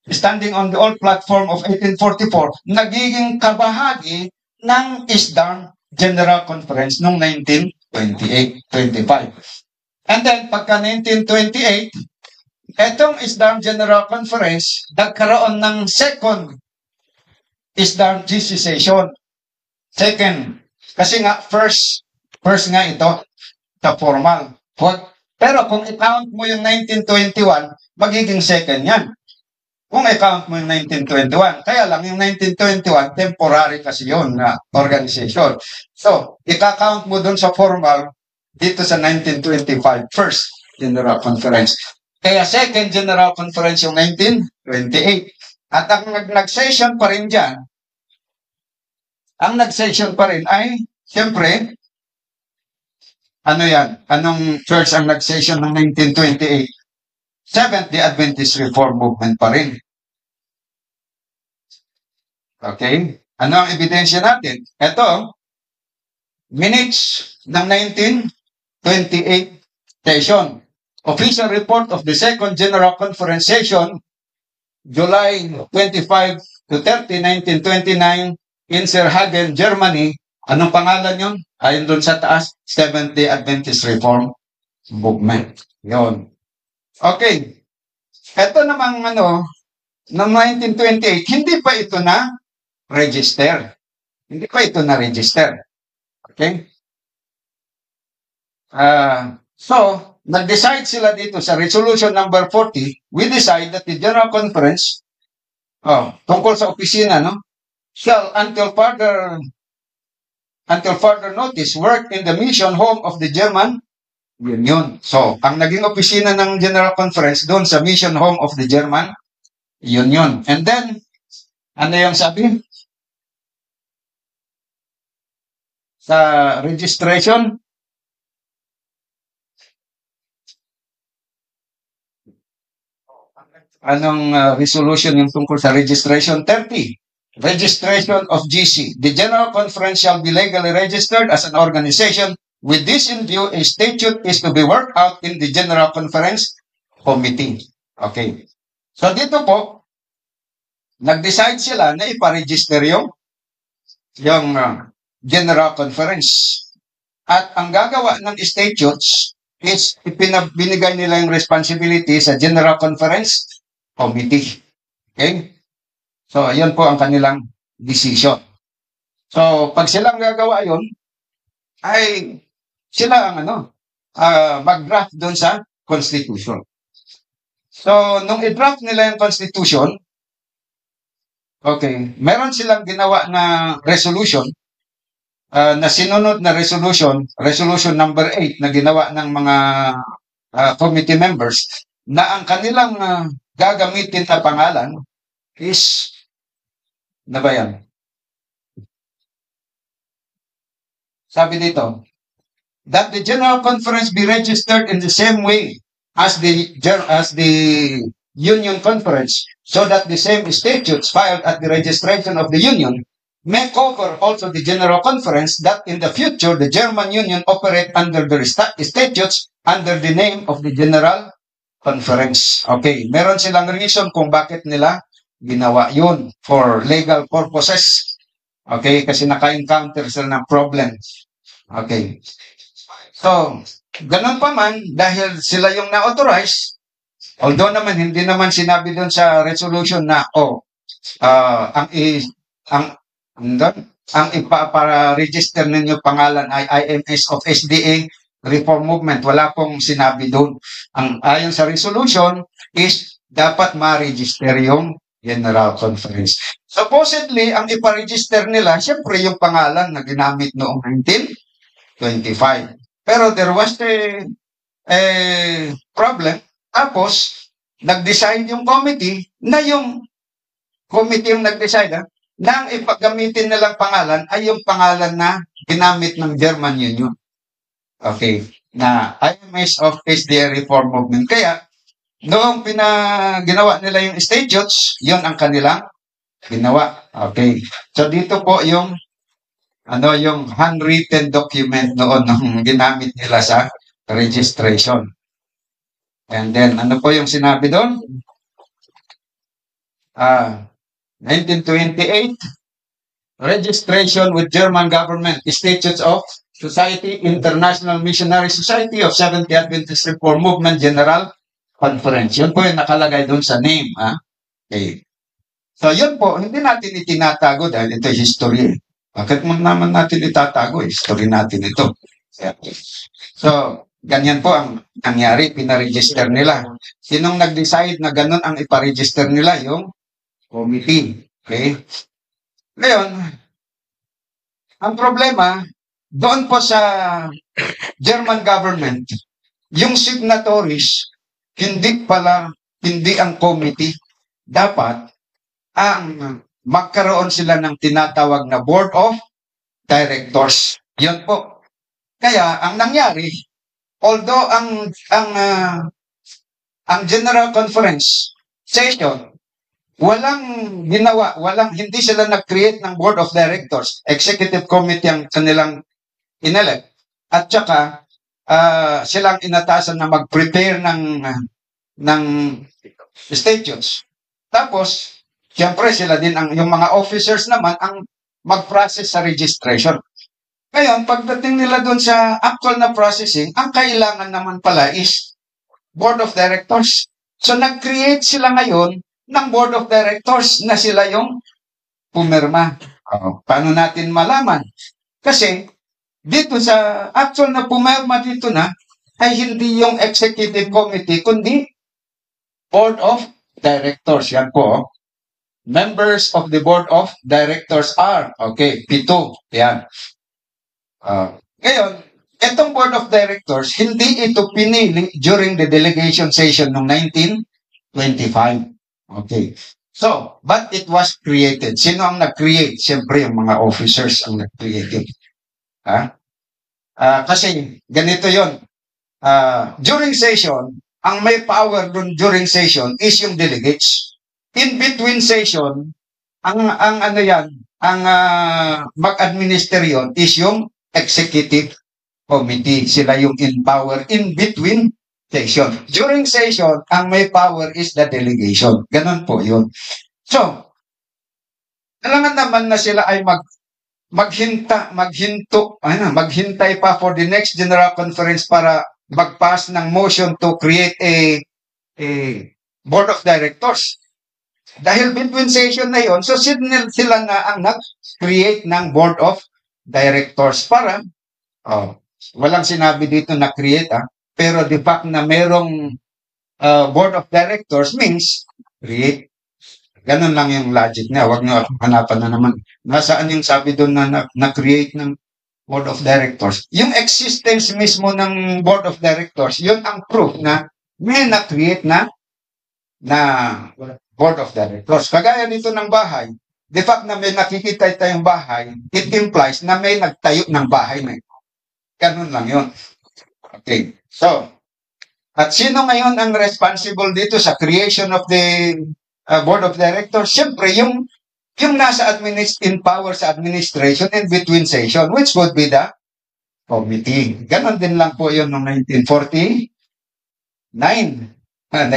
standing on the old platform of 1844, nagiging kabahagi ng ISDARM General Conference noong 1928-25. And then, pagka 1928, etong ISDARM General Conference, nagkaroon ng second ISDARM GC session. Second, kasi nga, first nga ito, the formal. Pero kung i-count mo yung 1921, magiging second yan. Kung i-count mo yung 1921. Kaya lang, yung 1921, temporary kasi yun na organization. So, i-count mo dun sa formal, dito sa 1925, first General Conference. Kaya second General Conference yung 1928. At ang nag-session pa rin dyan, ang nag-session pa rin ay, siyempre, ano yan? Anong church ang nag-session ng 1928? Seventh-day Adventist Reform Movement pa rin. Okay? Ano ang ebidensya natin? Ito, minutes ng 1928 session. Official report of the Second General Conference session, July 25 to 30, 1929, in Serhagen, Germany. Anong pangalan yun? Ayon doon sa taas, Seventh-day Adventist Reform Movement. Yun. Okay. Ito namang noong 1928, hindi pa ito na register. Hindi pa ito na register. Okay? So, nag-decide sila dito sa resolution number 40, we decide that the General Conference, tungkol sa opisina, no, shall until further notice work in the mission home of the German Union. So, ang naging opisina ng General Conference doon sa mission home of the German Union. And then, ano yung sabi? Sa registration, resolution yung tungkol sa registration? 30. Registration of GC. The General Conference shall be legally registered as an organization. With this in view, a statute is to be worked out in the General Conference Committee. Okay. So dito po, nag-decide sila na iparegister yung General Conference. At ang gagawa ng statutes is binigay nila yung responsibility sa General Conference Committee. Okay? So, yun po ang kanilang decision. So, pag silang gagawa yun, ay sila ang mag-draft doon sa Constitution. So, nung i-draft nila yung Constitution, okay, meron silang ginawa na resolution, na sinunod na resolution number 8 na ginawa ng mga committee members, na ang kanilang gagamitin na pangalan is, na ba yan? Sabi dito, that the General Conference be registered in the same way as the Union Conference, so that the same statutes filed at the registration of the Union may cover also the General Conference, that in the future the German Union operate under the statutes under the name of the General Conference. Okay, meron silang reason kung bakit nila ginawa yun, for legal purposes. Okay, kasi naka-encounter sila ng problem. Okay. So, ganun pa man, dahil sila yung na-authorize, although naman, hindi naman sinabi doon sa resolution na, ang ipapa-register ninyo pangalan ay IMS of SDA Reform Movement. Wala pong sinabi doon. Ang ayon sa resolution is dapat ma-register yung General Conference. Supposedly, ang ipa-register nila, siyempre yung pangalan na ginamit noong 1925. Pero there was a problem. Tapos, nag-decide yung committee na yung nag-decide na ang ipagamitin nilang pangalan ay yung pangalan na ginamit ng German Union. Okay. Na IMS of SDA Reform Movement. Kaya, noong ginawa nila yung statutes, yun ang kanilang ginawa. Okay. So, dito po yung handwritten document noon nung ginamit nila sa registration. And then, ano po yung sinabi doon? 1928, registration with German government, statutes of Society, International Missionary Society of Seventh Adventist Reform Movement General Conference. Yun po yung nakalagay doon sa name. Okay. So, yun po, hindi natin itinatago dahil ito history. Bakit mo naman natin itatago? History natin ito. So, ganyan po ang nangyari, pinaregister nila. Sinong nag-decide na ganun ang iparegister nila? Yung committee. Okay? Ngayon, ang problema, doon po sa German government, yung signatories, hindi ang committee. Dapat, magkaroon sila ng tinatawag na Board of Directors. Yun po. Kaya, ang nangyari, although ang General Conference session, hindi sila nag-create ng Board of Directors. Executive Committee ang kanilang inelect. At saka, silang inatasan na mag-prepare ng statutes. Tapos, siyempre sila din, yung mga officers naman, ang mag-process sa registration. Ngayon, pagdating nila doon sa actual na processing, ang kailangan naman pala is Board of Directors. So, nag-create sila ngayon ng Board of Directors na sila yung pumirma. Paano natin malaman? Kasi, dito sa actual na pumirma dito na, ay hindi yung Executive Committee, kundi Board of Directors. Yan po. Members of the Board of Directors are, okay, 7. Yan. Ngayon, itong Board of Directors, hindi ito pinili during the delegation session noong 1925. Okay. So, but it was created. Sino ang nag-create? Siyempre, yung mga officers ang nag-create. Kasi, ganito yon. During session, ang may power during session is yung delegates. In between session, ang ano yan, ang mag-administer yon is yung executive committee. Sila yung in power in between session. During session, ang may power is the delegation. Ganon po yun. So, alangan naman na sila ay maghintay pa for the next General Conference para mag-pass ng motion to create a board of directors. Dahil between session na yon, so sila na ang nag-create ng board of directors para, walang sinabi dito na create, pero the fact na merong board of directors means create. Ganun lang yung logic niya. Huwag niyo hanapan na naman. Nasaan yung sabi doon na create ng board of directors? Yung existence mismo ng board of directors, yun ang proof na may na-create na board of directors. Kagaya nito ng bahay, the fact na may nakikita tayong bahay, it implies na may nagtayo ng bahay na ito. Ganun lang yun. Okay. So, at sino ngayon ang responsible dito sa creation of the board of directors? Siyempre, yung nasa in power sa administration in between session, which would be the committee. Ganon din lang po yun noong 1949. Na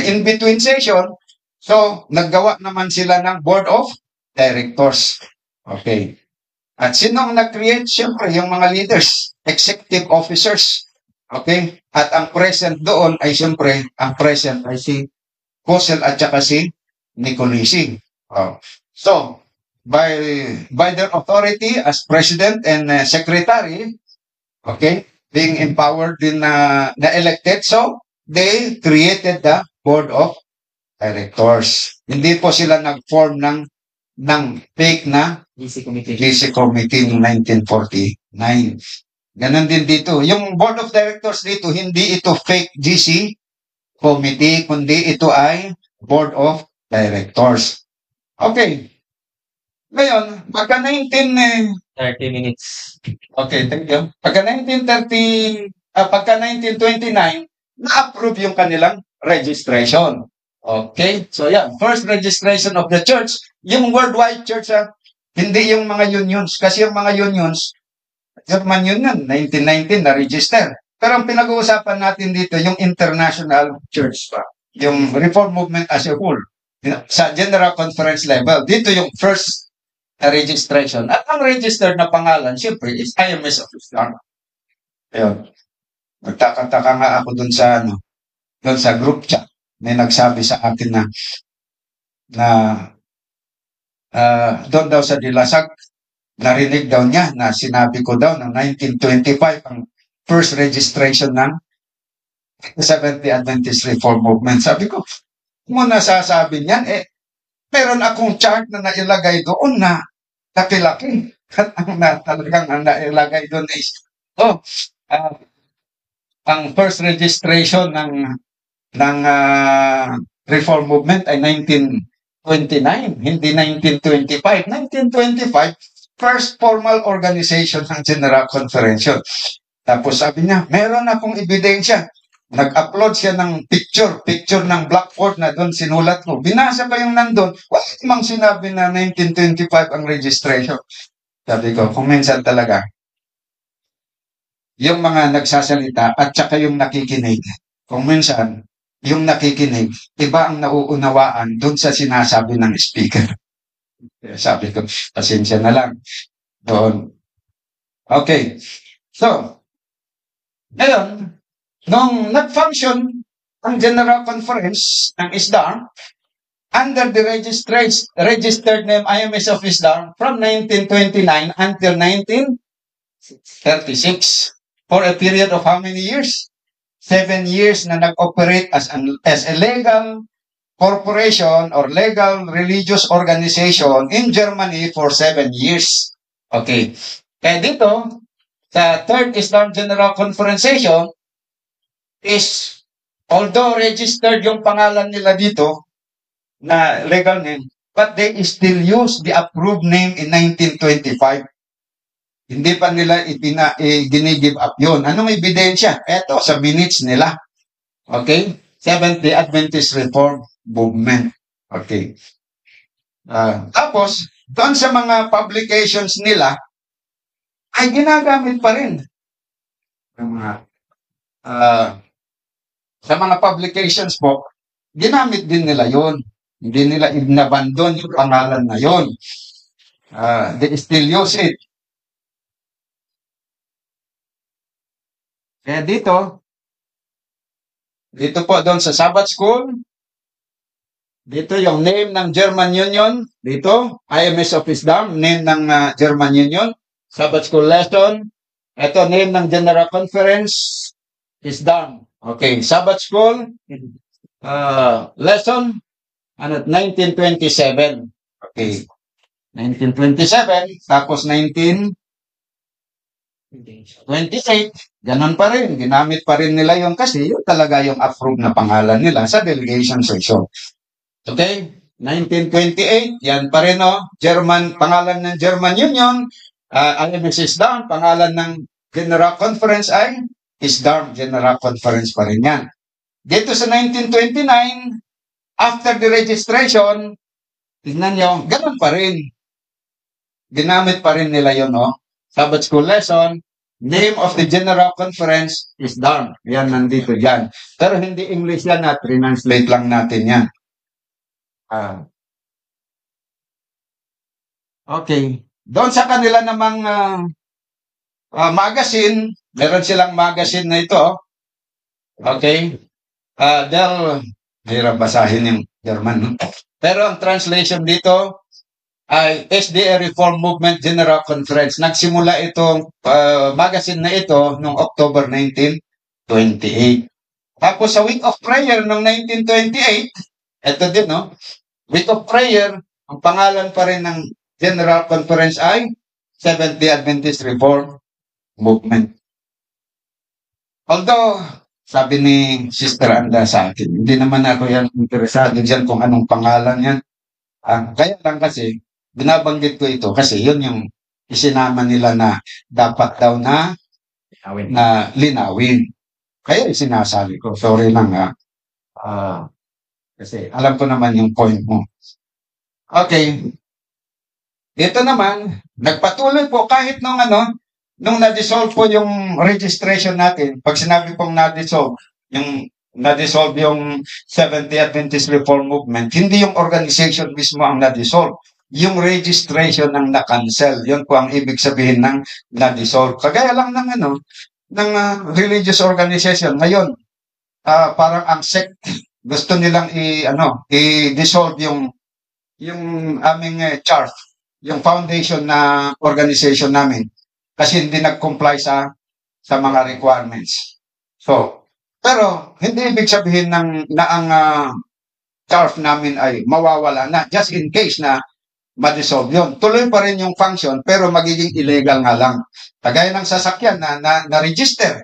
in between session, so naggawa naman sila ng board of directors. Okay. At sino ang nag-create? Siyempre, yung mga leaders, executive officers. Okay? At ang present doon ay siyempre, ang present ay si Cosel at saka si Nicolisi. So, by their authority as president and secretary, okay, being empowered din na elected, so they created the board of directors. Hindi po sila nag-form ng fake na DC Committee. DC Committee noong 1949. Ganon din dito. Yung board of directors dito, hindi ito fake GC Committee, kundi ito ay board of directors. Okay. Ngayon, pagka 30 minutes. Okay, thank you. Pagka 1929, na-approve yung kanilang registration. Okay? So, yan. First registration of the church. Yung worldwide church, hindi yung mga unions. Kasi yung mga unions, German Union, 1919, na-register. Pero ang pinag-uusapan natin dito, yung international church pa. Yung reform movement as a whole. Sa General Conference level. Dito yung first registration. At ang registered na pangalan, siyempre, is IMS of Islam. Ayun. Nagtataka nga ako dun sa group chat. May nagsabi sa akin na doon daw sa Dilasag, narinig daw niya na sinabi ko daw ng 1925 ang first registration ng Seventh-day Adventist Reform Movement. Sabi ko, mo nasasabi niyan, meron akong chart na nailagay doon na laki-laki. At talagang ang nailagay doon is, ang first registration ng Reform Movement ay 1929, hindi 1925. 1925, first formal organization ng General Conference. Tapos sabi niya, meron akong ebidensya. Nag-upload siya ng picture ng blackboard na doon sinulat ko. Binasa ko yung nandun. Wala namang sinabi na 1925 ang registration. Sabi ko, kung minsan talaga, yung mga nagsasalita at saka yung nakikinig, kung minsan, yung nakikinig, iba ang nauunawaan doon sa sinasabi ng speaker. Sabi ko, pasensya na lang. Doon. Okay. So, ngayon, nung nag-function ang General Conference ng Islam, under the registered name IMS of Islam from 1929 until 1936, for a period of how many years? 7 years na nag-operate as a legal corporation or legal religious organization in Germany for 7 years. Okay. Kaya dito, sa Third Islam General Conference session, is, although registered yung pangalan nila dito, na legal name, but they still use the approved name in 1925. Hindi pa nila gini-give up yun. Anong ebidensya? Eto, sa minutes nila. Okay? Seventh-day Adventist Reform Movement. Okay. Tapos, doon sa mga publications nila, ay ginagamit pa rin. Sa mga publications po, ginamit din nila yon. Hindi nila inabandon yung pangalan na yon. They still use it. Kaya dito po doon sa Sabbath School, dito yung name ng German Union, dito, IMS of Islam, name ng German Union, Sabbath School lesson, ito name ng General Conference, Islam. Okay, Sabbath School, lesson, 1927. Okay, 1927, tapos 1928, ganun pa rin, ginamit pa rin nila yun kasi yun talaga yung approved na pangalan nila sa delegation session. Okay? 1928, yan pa rin, no? Pangalan ng German Union, IMS Islam, pangalan ng General Conference ay Islam General Conference pa rin yan. Dito sa 1929, after the registration, tignan nyo, ganun pa rin. Ginamit pa rin nila yun, no? Sabbath School lesson, name of the General Conference is Islam. Yan, nandito dyan. Pero hindi English yan, translate lang natin yan. Okay. Doon sa kanila namang magazine, meron silang magazine na ito. Okay. Hirap basahin yung German, no? Pero ang translation dito ay SDA Reform Movement General Conference. Nagsimula itong magazine na ito noong October 1928. Tapos sa Week of Prayer noong 1928, ito din, no? Week of Prayer, ang pangalan pa rin ng General Conference ay Seventh-day Adventist Reform Movement. Although, sabi ni Sister Anda sa akin, hindi naman ako yan interesado dyan kung anong pangalan yan. Kaya lang kasi, binabanggit ko ito kasi yun yung isinama nila na dapat daw na linawin. Kaya sinasabi ko, sorry lang kasi alam ko naman yung point mo. Okay. Ito naman, nagpatuloy po kahit nung na-dissolve po yung registration natin, pag sinabi pong na-dissolve yung Seventh-day Adventist Reform Movement, hindi yung organization mismo ang na-dissolve. Yung registration ng na-cancel. Yun po ang ibig sabihin ng na-dissolve. Kagaya lang ng religious organization. Ngayon, parang ang sect, gusto nilang i-dissolve yung aming chart, yung foundation na organization namin. Kasi hindi nag-comply sa mga requirements. So, pero hindi ibig sabihin na ang chart namin ay mawawala na just in case na ma-dissolve yun. Tuloy pa rin yung function pero magiging illegal nga lang. Kagaya ng sasakyan na-register.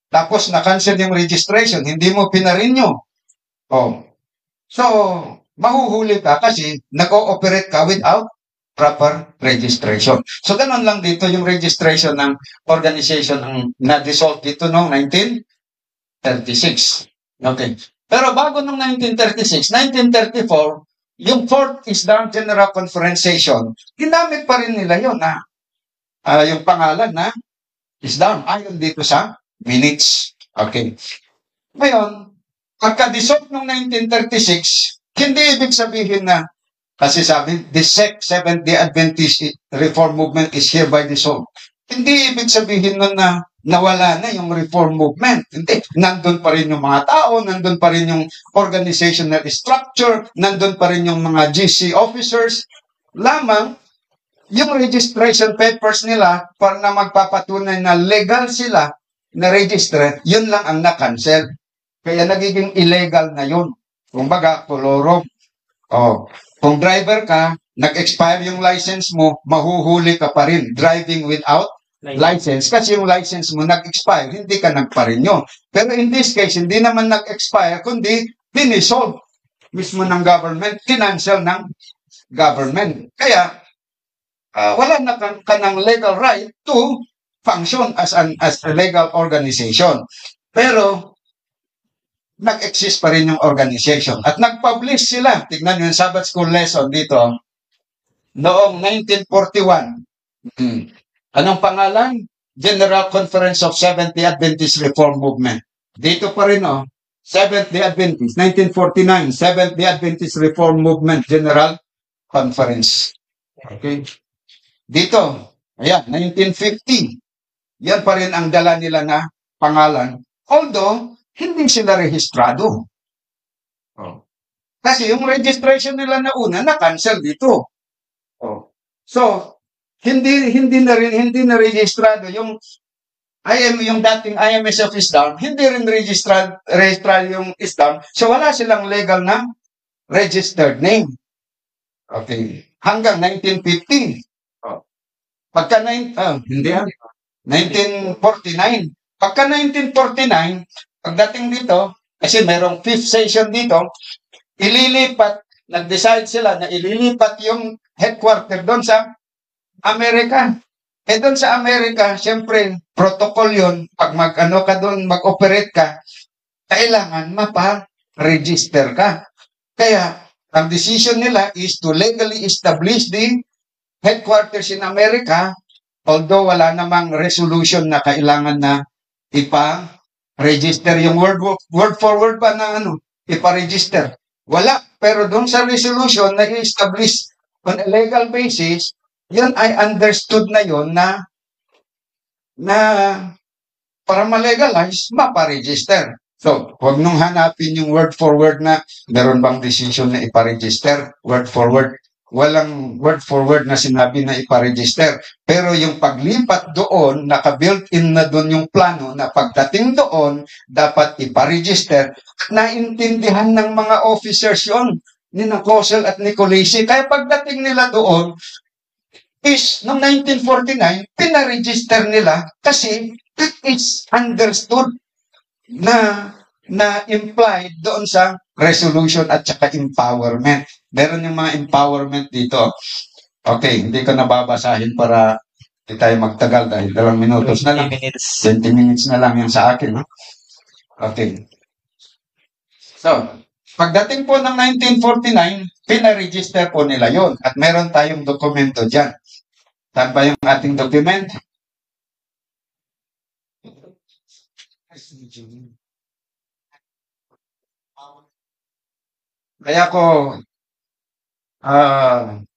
Tapos na-cancel yung registration, hindi mo pinarenew. So, mahuhuli ka kasi nag-ooperate ka without proper registration. So, ganun lang dito yung registration ng organization ang na-dissolve dito noong 1936. Okay. Pero bago noong 1936, 1934, yung Fourth Islam General Conference Session, ginamit pa rin nila yun na yung pangalan na Islam ayon dito sa minutes. Okay. Ngayon, pagka-dissolve noong 1936, hindi ibig sabihin na, kasi sabi, the Seventh-day Adventist Reform Movement is hereby dissolved. Hindi ibig sabihin nun na nawala na yung Reform Movement. Hindi. Nandun pa rin yung mga tao, nandun pa rin yung organizational structure, nandun pa rin yung mga GC officers. Lamang, yung registration papers nila para na magpapatunay na legal sila na register, yun lang ang na-cancel. Kaya nagiging illegal na yun. Kumbaga, tulorong. Kung driver ka, nag-expire yung license mo, mahuhuli ka pa rin. Driving without license. Kasi yung license mo nag-expire, hindi ka nagpa-renew. Pero in this case, hindi naman nag-expire, kundi dinisolve mismo ng government, kinancel ng government. Kaya, wala na ka ng legal right to function as a legal organization. Pero, nag-exist pa rin yung organization. At nag-publish sila. Tignan nyo yung Sabbath School lesson dito. Noong 1941. Anong pangalan? General Conference of Seventh-day Adventist Reform Movement. Dito pa rin, Seventh-day Adventist, 1949, Seventh-day Adventist Reform Movement General Conference. Okay. Dito, ayan, 1950. Yan pa rin ang dala nila na pangalan. Although, hindi sila rehistrado. Kasi yung registration nila na una, na-cancel dito. So, hindi na registrado yung yung dating IMSF is down, hindi rin registered yung is down. So, wala silang legal na registered name. Okay. Hanggang 1950. Pagka 1949. Pagka 1949, pagdating dito, kasi merong fifth session dito, nag-decide sila na ililipat yung headquarter doon sa Amerika. Doon sa Amerika, siyempre, protocol yun, pag ka doon, mag-operate ka, kailangan mapa-register ka. Kaya, ang decision nila is to legally establish the headquarters in America, although wala namang resolution na kailangan na ipa-register yung word for word pa na ipa-register. Wala. Pero doon sa resolution na i-establish on a legal basis, yun ay understood na yun na para ma-legalize, mapa-register. So, huwag nung hanapin yung word for word na meron bang decision na ipa-register, word for word. Walang word for word na sinabi na ipa-register. Pero yung paglipat doon, naka-built-in na doon yung plano na pagdating doon, dapat ipa-register. Naintindihan ng mga officers yun, ni Cosel at ni Colisi. Kaya pagdating nila doon, noong 1949, pinaregister nila kasi it is understood na implied doon sa resolution at saka empowerment. Meron yung mga empowerment dito. Okay, hindi ko nababasahin para hindi tayo magtagal dahil 2 minutos na lang. 20 minutes na lang yung sa akin. Okay. So, pagdating po ng 1949, pinaregister po nila yon at meron tayong dokumento dyan. Saan ba yung ating document? Kaya ko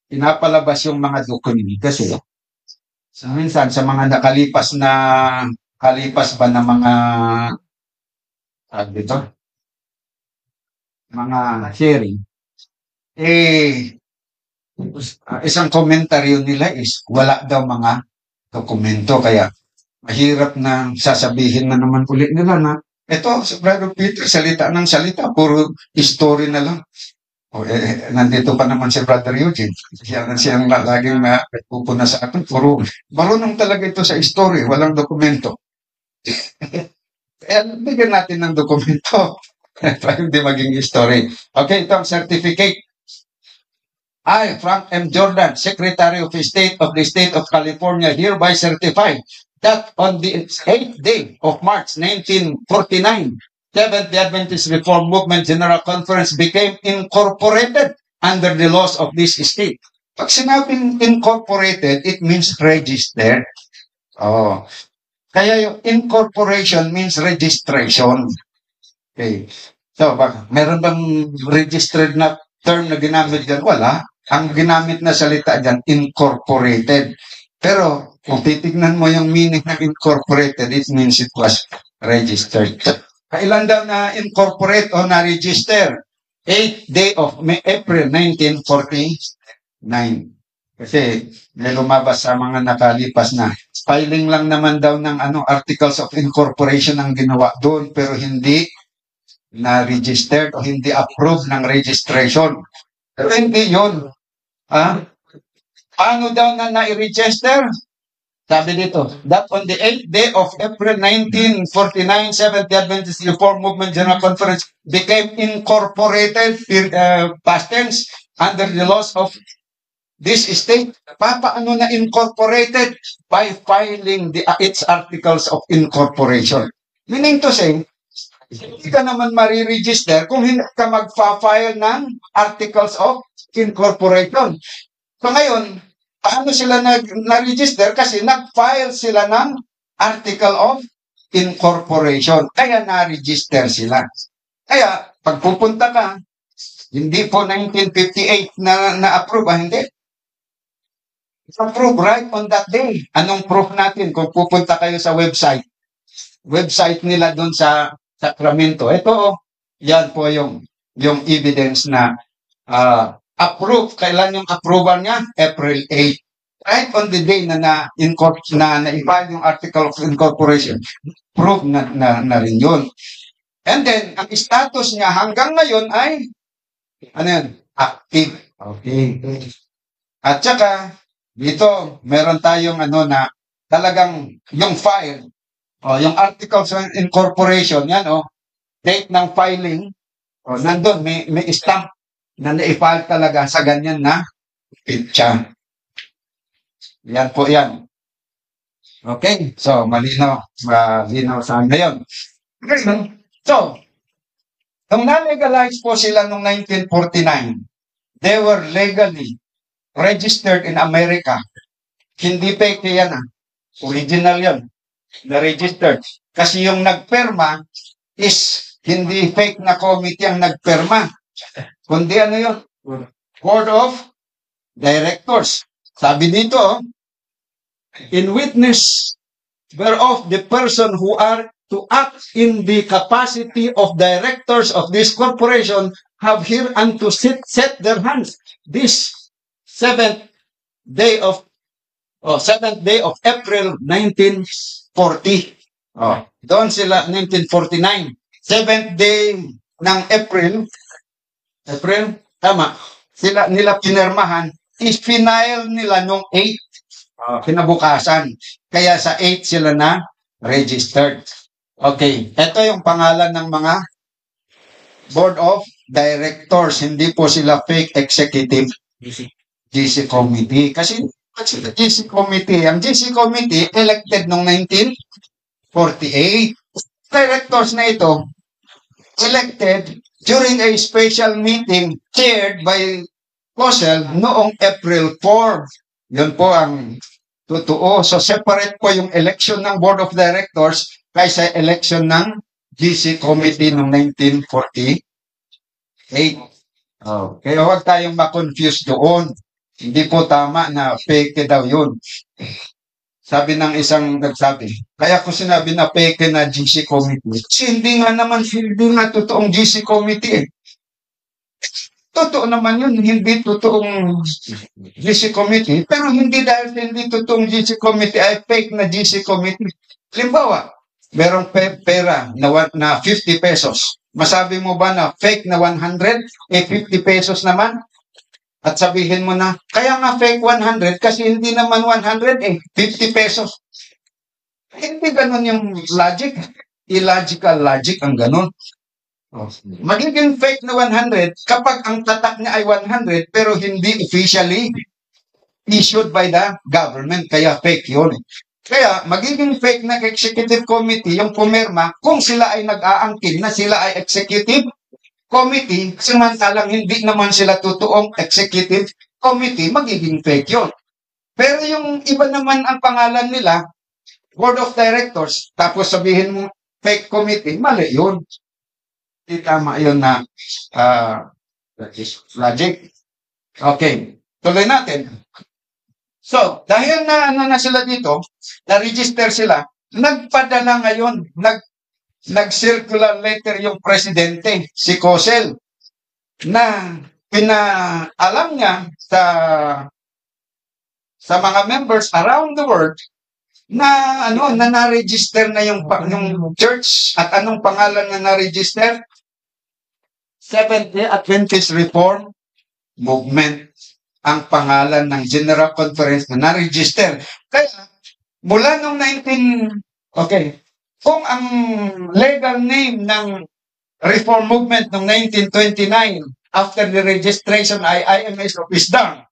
pinapalabas yung mga dokumento kasi minsan sa mga nakalipas ba na mga mga sharing, isang komentaryo nila is wala daw mga dokumento kaya mahirap na sasabihin na naman ulit nila na ito, si Brother Peter, salita ng salita, puro history na lang. Nandito pa naman si Brother Eugene. Siyang laging pupuna sa akin. Puro, marunong talaga ito sa history, walang dokumento. Kaya bigyan natin ng dokumento para hindi maging history. Okay, ito ang certificate. I, Frank M. Jordan, Secretary of State of the State of California, hereby certify that on the 8th day of March 1949, Seventh-day Adventist Reform Movement General Conference became incorporated under the laws of this state. Pag sinabing incorporated, it means registered. Kaya yung incorporation means registration. Okay. So, meron bang registered na term na ginamit dyan? Wala. Ang ginamit na salita dyan, incorporated. Pero, kung titignan mo yung meaning ng incorporated, it means it was registered. Kailan daw na incorporate o na-register? 8th day of April 1949. Kasi may lumabas sa mga nakalipas na filing lang naman daw ng articles of incorporation ang ginawa doon pero hindi na-registered o hindi approved ng registration. Pero hindi yun. Paano daw na na-register? Sabi dito, that on the 8th day of April 1949, Seventh-day Adventist Reform Movement General Conference became incorporated, past tense, under the laws of this state. Paano na incorporated? By filing its articles of incorporation. Meaning to say, Hindi ka naman mariregister kung hindi ka magfa-file ng Articles of Incorporation. So ngayon, paano sila na-register? Kasi nag-file sila ng Article of Incorporation. Kaya na-register sila. Kaya, pag pupunta ka, hindi po 1958 na-approve, hindi. Approve right on that day. Anong proof natin kung pupunta kayo sa website nila doon sa Sacramento? Ito, yan po yung evidence na approve. Kailan yung approval niya? April 8. Right on the day na na-file yung Article of Incorporation, proof na rin yun. And then, ang status niya hanggang ngayon ay, ano yun? Active. Okay. At saka, dito, meron tayong na talagang yung file, yung Articles of Incorporation, yan, date ng filing, nandun, may stamp na na-file talaga sa ganyan na pitcha. Yan po yan. Okay, so malinaw sa ngayon. So, nung na-legalize po sila noong 1949, they were legally registered in America. Hindi fake yan original yan. Na-registered. Kasi yung nagperma is hindi fake na committee ang nagperma. Kundi ano yun? Board of Directors. Sabi dito, in witness whereof the person who are to act in the capacity of directors of this corporation have hereunto set their hands this seventh day of April 1940. Doon sila 1949. Seventh day ng April, tama, nila pinirmahan, is final nila nung 8 kinabukasan. Kaya sa 8 sila na registered. Okay, ito yung pangalan ng mga Board of Directors. Hindi po sila fake executive GC Committee. Kasi GC Committee, ang GC Committee elected noong 1948. Directors na ito elected during a special meeting chaired by COSEL noong April 4. Yun po ang totoo. So, separate po yung election ng Board of Directors kaysa election ng GC Committee noong 1948. Kaya huwag tayong ma-confuse doon. Hindi po tama na fake daw yun. Sabi ng isang nagsabi, kaya ko sinabi na fake na GC Committee. Hindi nga totoong GC Committee. Totoo naman yun, hindi totoong GC Committee, pero hindi dahil hindi totoong GC Committee ay fake na GC Committee. Halimbawa, merong pera na 50 pesos. Masabi mo ba na fake na 100, 50 pesos naman? At sabihin mo na, kaya nga fake 100 kasi hindi naman 100, 50 pesos. Hindi ganun yung logic. Illogical logic ang ganun. Magiging fake na 100 kapag ang tatak niya ay 100 pero hindi officially issued by the government. Kaya fake yun. Kaya magiging fake na executive committee yung pumirma kung sila ay nag-aangkin na sila ay executive committee, samantalang hindi naman sila totoong executive committee, magiging fake yun. Pero yung iba naman ang pangalan nila, Board of Directors, tapos sabihin mo fake committee, mali yun. Hindi tama yun na logic. Okay, tuloy natin. So, dahil na sila dito, na-register sila, nagpadala ngayon, nag-circular letter yung presidente, si COSEL, na pinaalam niya sa mga members around the world na na-register na yung church at anong pangalan na na-register? Seventh-day Adventist Reform Movement ang pangalan ng General Conference na na-register. Kaya, mula nung kung ang legal name ng Reform Movement noong 1929 after the registration ay IMS of Islam.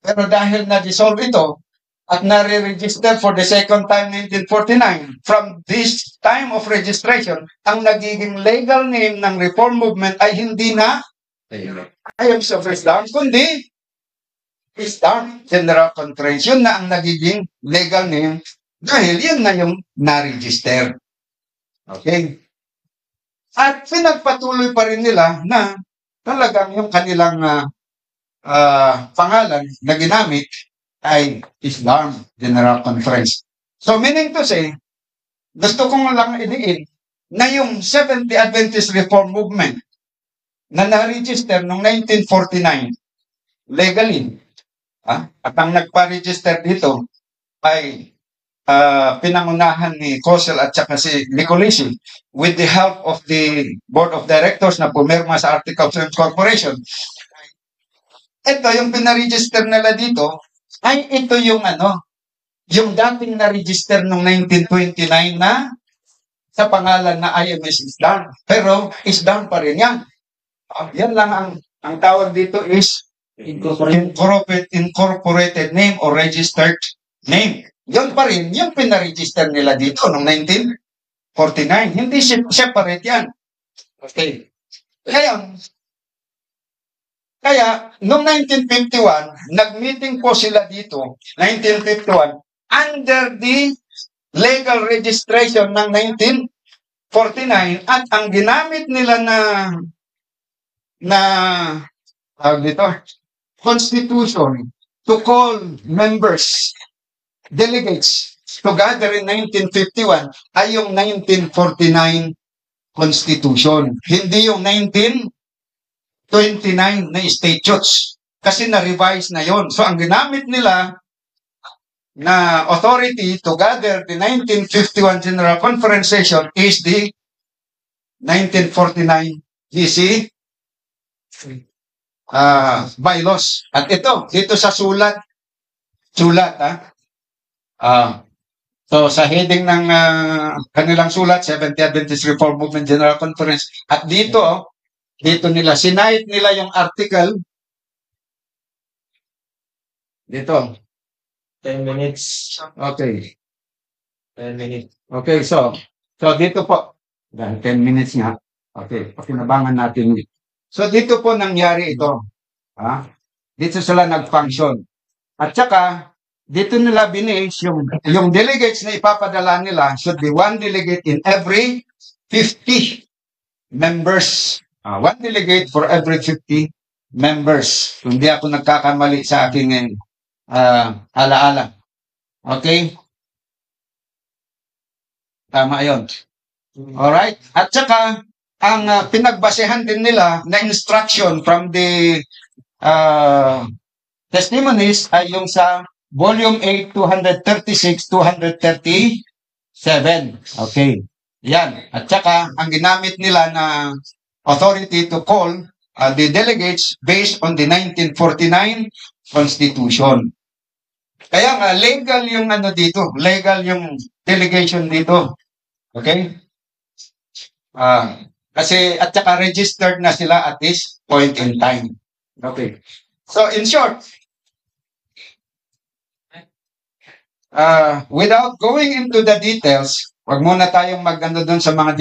Pero dahil na-dissolve ito, at nare-register for the second time 1949. From this time of registration, ang nagiging legal name ng reform movement ay hindi na IMS of Islam, kundi Islam General Conference. Yun na ang nagiging legal name dahil yun na yung na-register. Okay? At pinagpatuloy pa rin nila na talagang yung kanilang pangalan na ginamit ay Islam General Conference. So meaning to say, gusto kong lang idiin na yung Seventh-day Adventist Reform Movement na na-register noong 1949 legally, at ang nagpa-register dito ay pinangunahan ni Cosel at saka si Nicolisi with the help of the Board of Directors na pumirma sa Articles of Incorporation. Ito, yung pinaregister nila dito, ay ito yung yung dating na-register noong 1929 na sa pangalan na IMS Islam. Pero Islam pa rin yan. Yan lang ang tawag dito is incorporated name or registered name. Yun pa rin yung pinaregister nila dito noong 1949. Hindi separate yan. Okay. Kaya, noong 1951, nag-meeting po sila dito, 1951, under the legal registration ng 1949 at ang ginamit nila na constitution to call members, delegates to gather in 1951 ay yung 1949 constitution. Hindi yung 1929 na statutes. Kasi na-revise na yon. So, ang ginamit nila na authority to gather the 1951 General Conference session is the 1949 GC bylaws. At dito sa sulat, so sa heading ng kanilang sulat, Seventh-day Adventist Reform Movement General Conference, at dito nila, sinahit nila yung article, dito. 10 minutes. Okay. 10 minutes. Okay, so dito po, 10 minutes nga. Okay, pakinabangan natin. So dito po nangyari ito. Dito sila nag-function. At saka, dito nila binase yung delegates na ipapadala nila should be one delegate in every 50 members. One delegate for every 50 members. Kung di ako nagkakamali sa aking alaala. Okay? Tama yun. Alright? At saka, ang pinagbasehan din nila na instruction from the testimonies ay yung sa Volume 8, 236, 237. Okay. Yan. At saka, ang ginamit nila na authority to call the delegates based on the 1949 Constitution. Kaya nga, legal yung dito. Legal yung delegation dito. Okay? Kasi, at saka registered na sila at this point in time. Okay. So, in short, without going into the details, wag muna tayong doon sa mga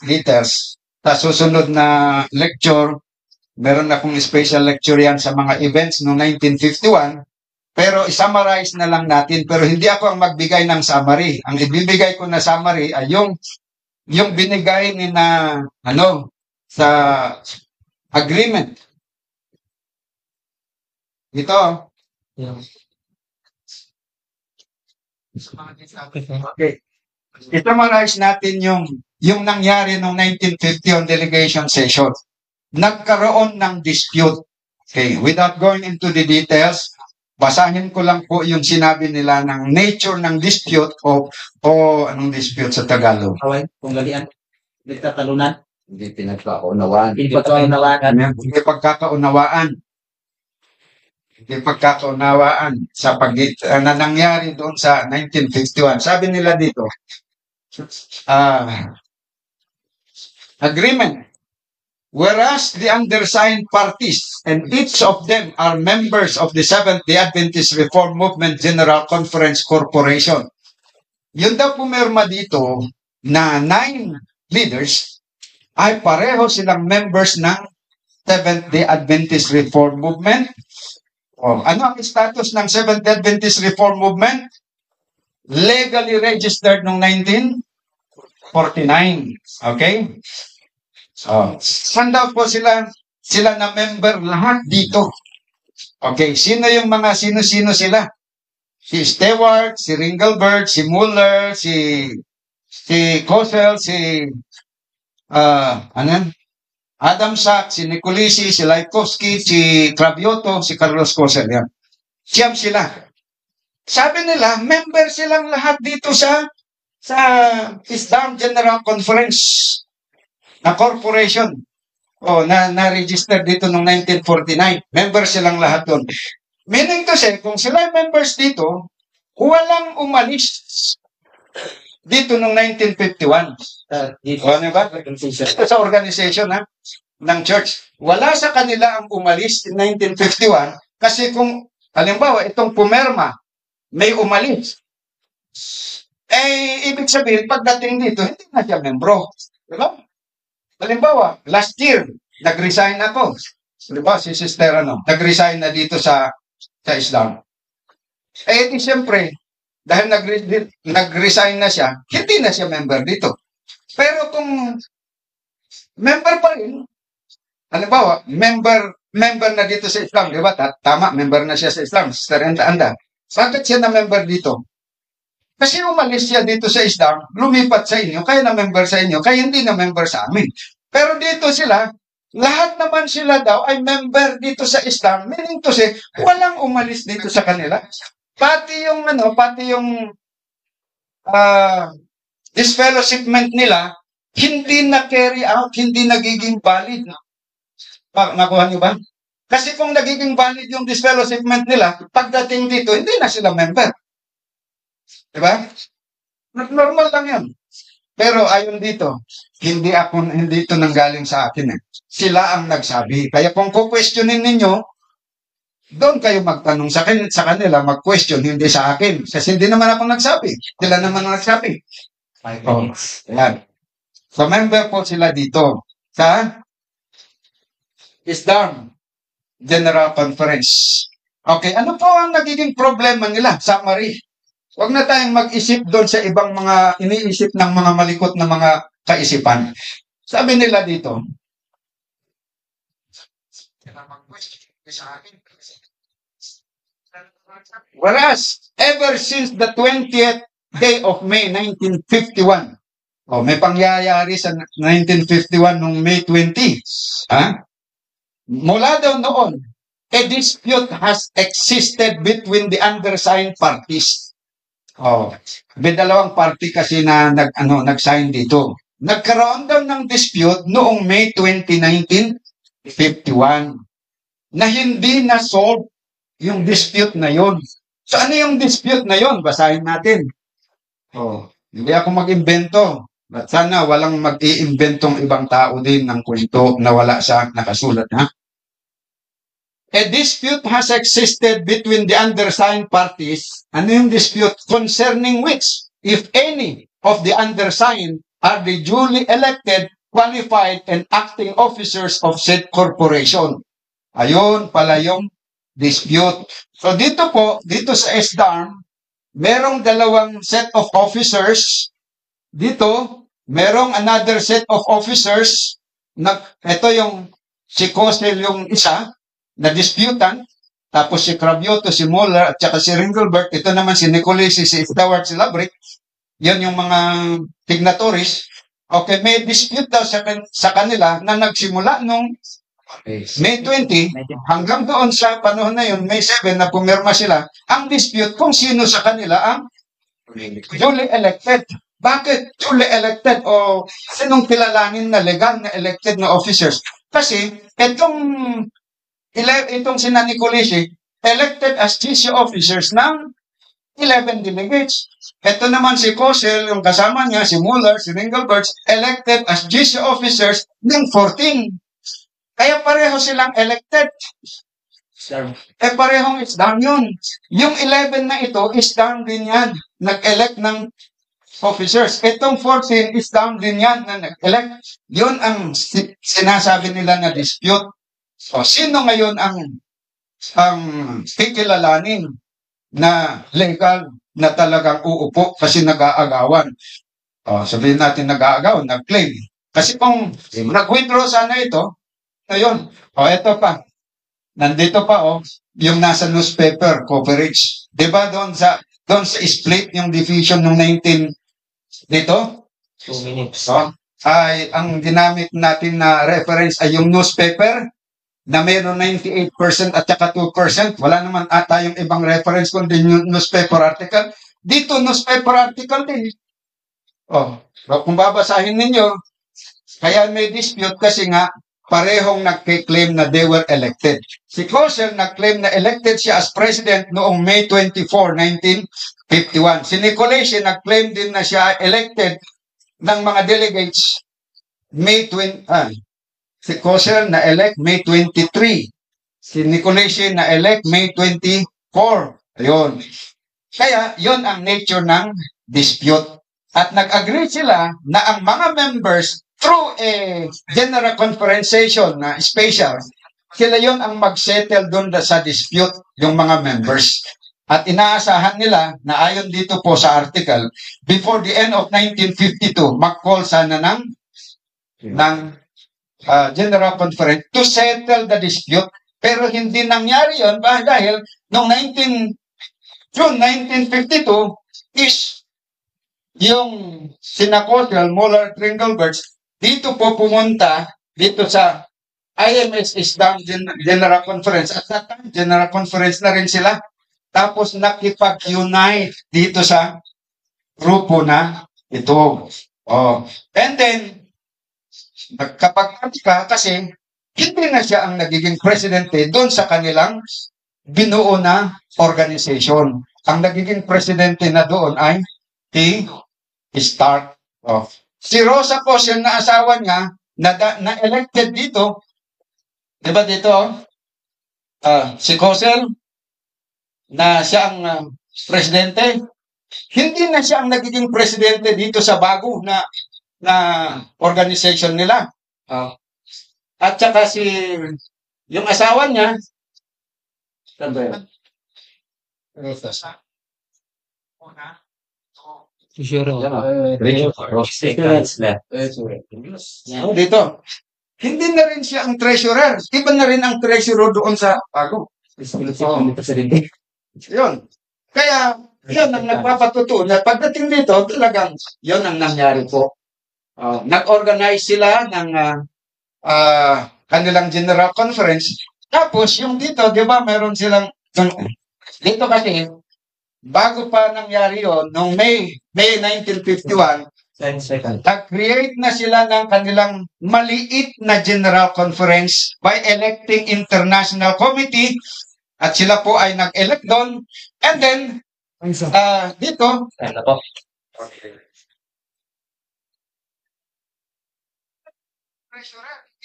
details. Sa susunod na lecture, meron akong special lecture yan sa mga events noong 1951. Pero i-summarize na lang natin. Pero hindi ako ang magbigay ng summary. Ang ibibigay ko na summary ay yung binigay ni na sa agreement. Ito. Yeah. Okay. I-summarize natin yung nangyari noong 1950 on delegation session. Nagkaroon ng dispute. Okay, without going into the details, basahin ko lang po yung sinabi nila ng nature ng dispute o anong dispute sa Tagalog. Away, kung galian. Nagtatalunan. Hindi pinagkaunawaan. Hindi pagkakaunawaan. Hindi pagkakaunawaan. Hindi pagkakaunawaan sa na nangyari doon sa 1951. Sabi nila dito, agreement whereas the undersigned parties and each of them are members of the Seventh-day Adventist Reform Movement General Conference Corporation. Yun daw pumirma dito na 9 leaders ay pareho silang members ng Seventh-day Adventist Reform Movement. Ano ang status ng Seventh-day Adventist Reform Movement? Legally registered noong 1949. Okay? Saan daw po sila na member lahat dito? Okay, sino-sino sila? Si Stewart, si Ringelbert, si Muller, si Kosel, si Adam Sack, si Nicolisi, si Laikowski, si Cravioto, si Carlos Kosel. Yan. Siyam sila. Sabi nila, member silang lahat dito sa Islam General Conference na corporation. Na-register dito noong 1949. Member silang lahat doon. Meaning to say, kung sila members dito, walang umalis dito noong 1951. Ano ba? Ito sa organization ng church. Wala sa kanila ang umalis in 1951 kasi kung, halimbawa, itong pumerma, may umalis. Ibig sabihin, pagdating dito, hindi na siya membro. Diba? Halimbawa, last year, nag-resign ako. Diba, si Sister, nag-resign na dito sa Islam. Di siyempre, dahil nag-resign na siya, hindi na siya member dito. Pero kung member pa rin, halimbawa, member na dito sa Islam, di ba? Tama, member na siya sa Islam, Sister Anda. Bakit siya na member dito? Kasi umalis siya dito sa Islam, lumipat sa inyo, kaya na member sa inyo, kaya hindi na member sa amin. Pero dito sila, lahat naman sila daw ay member dito sa Islam, meaning to say, walang umalis dito sa kanila. Pati yung disfellowshipment nila, hindi na carry out, hindi nagiging valid. Nakuha niyo ba? Kasi kung nagiging valid yung disfellowshipment nila, pagdating dito, hindi na sila member. Diba? Normal lang yan. Pero ayon dito, hindi ito nanggaling sa akin. Sila ang nagsabi. Kaya kung questionin ninyo, doon kayo magtanong sa kanila, mag-question, hindi sa akin. Kasi hindi naman ako nagsabi. Sila naman ang nagsabi. 5 minutes. Ayan. So, member po sila dito sa Islam General Conference. Okay, ano po ang nagiging problema nila? Summary. Huwag na tayong mag-isip doon sa ibang mga iniisip ng mga malikot na mga kaisipan. Sabi nila dito, whereas, ever since the 20th day of May 1951, may pangyayari sa 1951 nung May 20. Mula daw noon, a dispute has existed between the undersigned parties. May dalawang party kasi na nag-sign dito. Nagkaroon daw ng dispute noong May 20, 1951 na hindi na-solve yung dispute na yon. So ano yung dispute na yon? Basahin natin. Hindi ako mag-imbento. But sana walang mag-iimbentong ibang tao din ng kwento na wala sa nakasulat. A dispute has existed between the undersigned parties. Ano yung dispute? Concerning which, if any of the undersigned are the duly elected, qualified, and acting officers of said corporation. Ayun pala yung dispute. So dito sa SDARM, merong dalawang set of officers. Dito, merong another set of officers. Ito yung si Kosel yung isa, na disputant, tapos si Cravioto, si Muller, at saka si Ringelbert, ito naman si Nicolisi, si Stewart, si Labrick, yan yung mga signatories. Okay, may dispute daw sa kanila na nagsimula nung May 20, hanggang doon sa panahon na yun, May 7, na pumirma sila, ang dispute kung sino sa kanila ang duly elected. Bakit duly elected o sinong kilalanin na legal na elected na officers? Kasi itong sina Nicolisi, elected as GC officers ng 11 delegates. Ito naman si Kosel, yung kasama niya, si Muller, si Ringelbert, elected as GC officers ng 14. Kaya pareho silang elected. Sir. Parehong is down yun. Yung 11 na ito is down din yan. Nag-elect ng officers. Itong 14 is down din yan na nag-elect. Yun ang sinasabi nila na dispute. So, sino ngayon ang kikilalanin na legal na talagang uupo kasi nag-aagawan? Sabihin natin nag-aagawan, nag-claim. Kasi kung nag-withdraw sana ito, ayun. Ito pa. Nandito pa, yung nasa newspaper coverage. Diba doon sa split yung division ng 19 dito? 2 minutes. Ay, ang ginamit natin na reference ay yung newspaper na mayroon 98% at saka 2%. Wala naman tayong ibang reference kundi yung newspaper article. Dito, newspaper article din. Kung babasahin ninyo, kaya may dispute kasi nga parehong nag-claim na they were elected. Si Cossel nag-claim na elected siya as president noong May 24, 1951. Si Nicoletti nag-claim din na siya elected ng mga delegates May 20. Si Cossel na-elect May 23. Si Nicoletti na-elect May 24. Ayun. Kaya, yon ang nature ng dispute. At nag-agree sila na ang mga members through a general conference session na special, sila yon ang mag-settle doon sa dispute, yung mga members. At inaasahan nila na ayon dito po sa article, before the end of 1952, mag-call sana ng general conference to settle the dispute. Pero hindi nangyari yon dahil noong June 1952 is yung Sinacosel, Muller, Tringelberts, dito po pumunta, dito sa IMS is down General Conference. At that time, General Conference na rin sila. Tapos nakipag-unite dito sa grupo na ito. And then, nagkapag-atika kasi hindi na siya ang nagiging presidente doon sa kanilang binuo na organization. Ang nagiging presidente na doon ay Stark. Si Rosa Cossel na asawa niya na elected dito, di ba dito? Si Cossel na siya ang presidente, hindi na siya ang nagiging presidente dito sa bago na organization nila. At saka yung asawa niya, dito. Hindi na rin siya ang treasurer. Iba na rin ang treasurer doon sa bago. Yun. Kaya, yun ang nagpapatutunan. Na pagdating dito, talagang yun ang nangyari po. Nag-organize sila ng kanilang general conference. Tapos, yung dito, di ba, meron silang, dito kasi, bago pa nangyari yun, noong May 1951, nag-create na sila ng kanilang maliit na general conference by electing international committee at sila po ay nag-elect doon. And then, dito,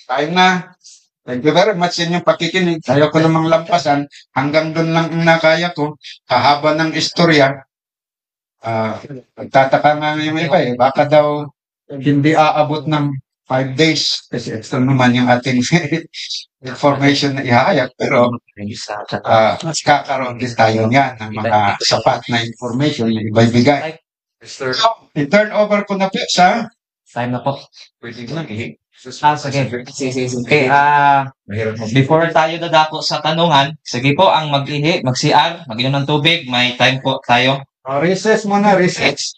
tayo na. Thank you very much sa inyong pakikinig. Ayaw ko namang lampasan. Hanggang doon lang ang nakaya ko. Kahaba ng istorya. Nagtataka nga yung iba baka daw hindi aabot ng 5 days. Kasi extra naman yung ating information na ihahayag. Pero kakaroon din tayo niyan ng mga sapat na information na ibibigay. So, i-turn over ko na po sa Time na po. Pwede ko lang sige. Okay, before tayo dadako sa tanungan, sige po ang mag-ihi, mag-CR, mag-inom ng tubig, may time po tayo. recess muna, recess.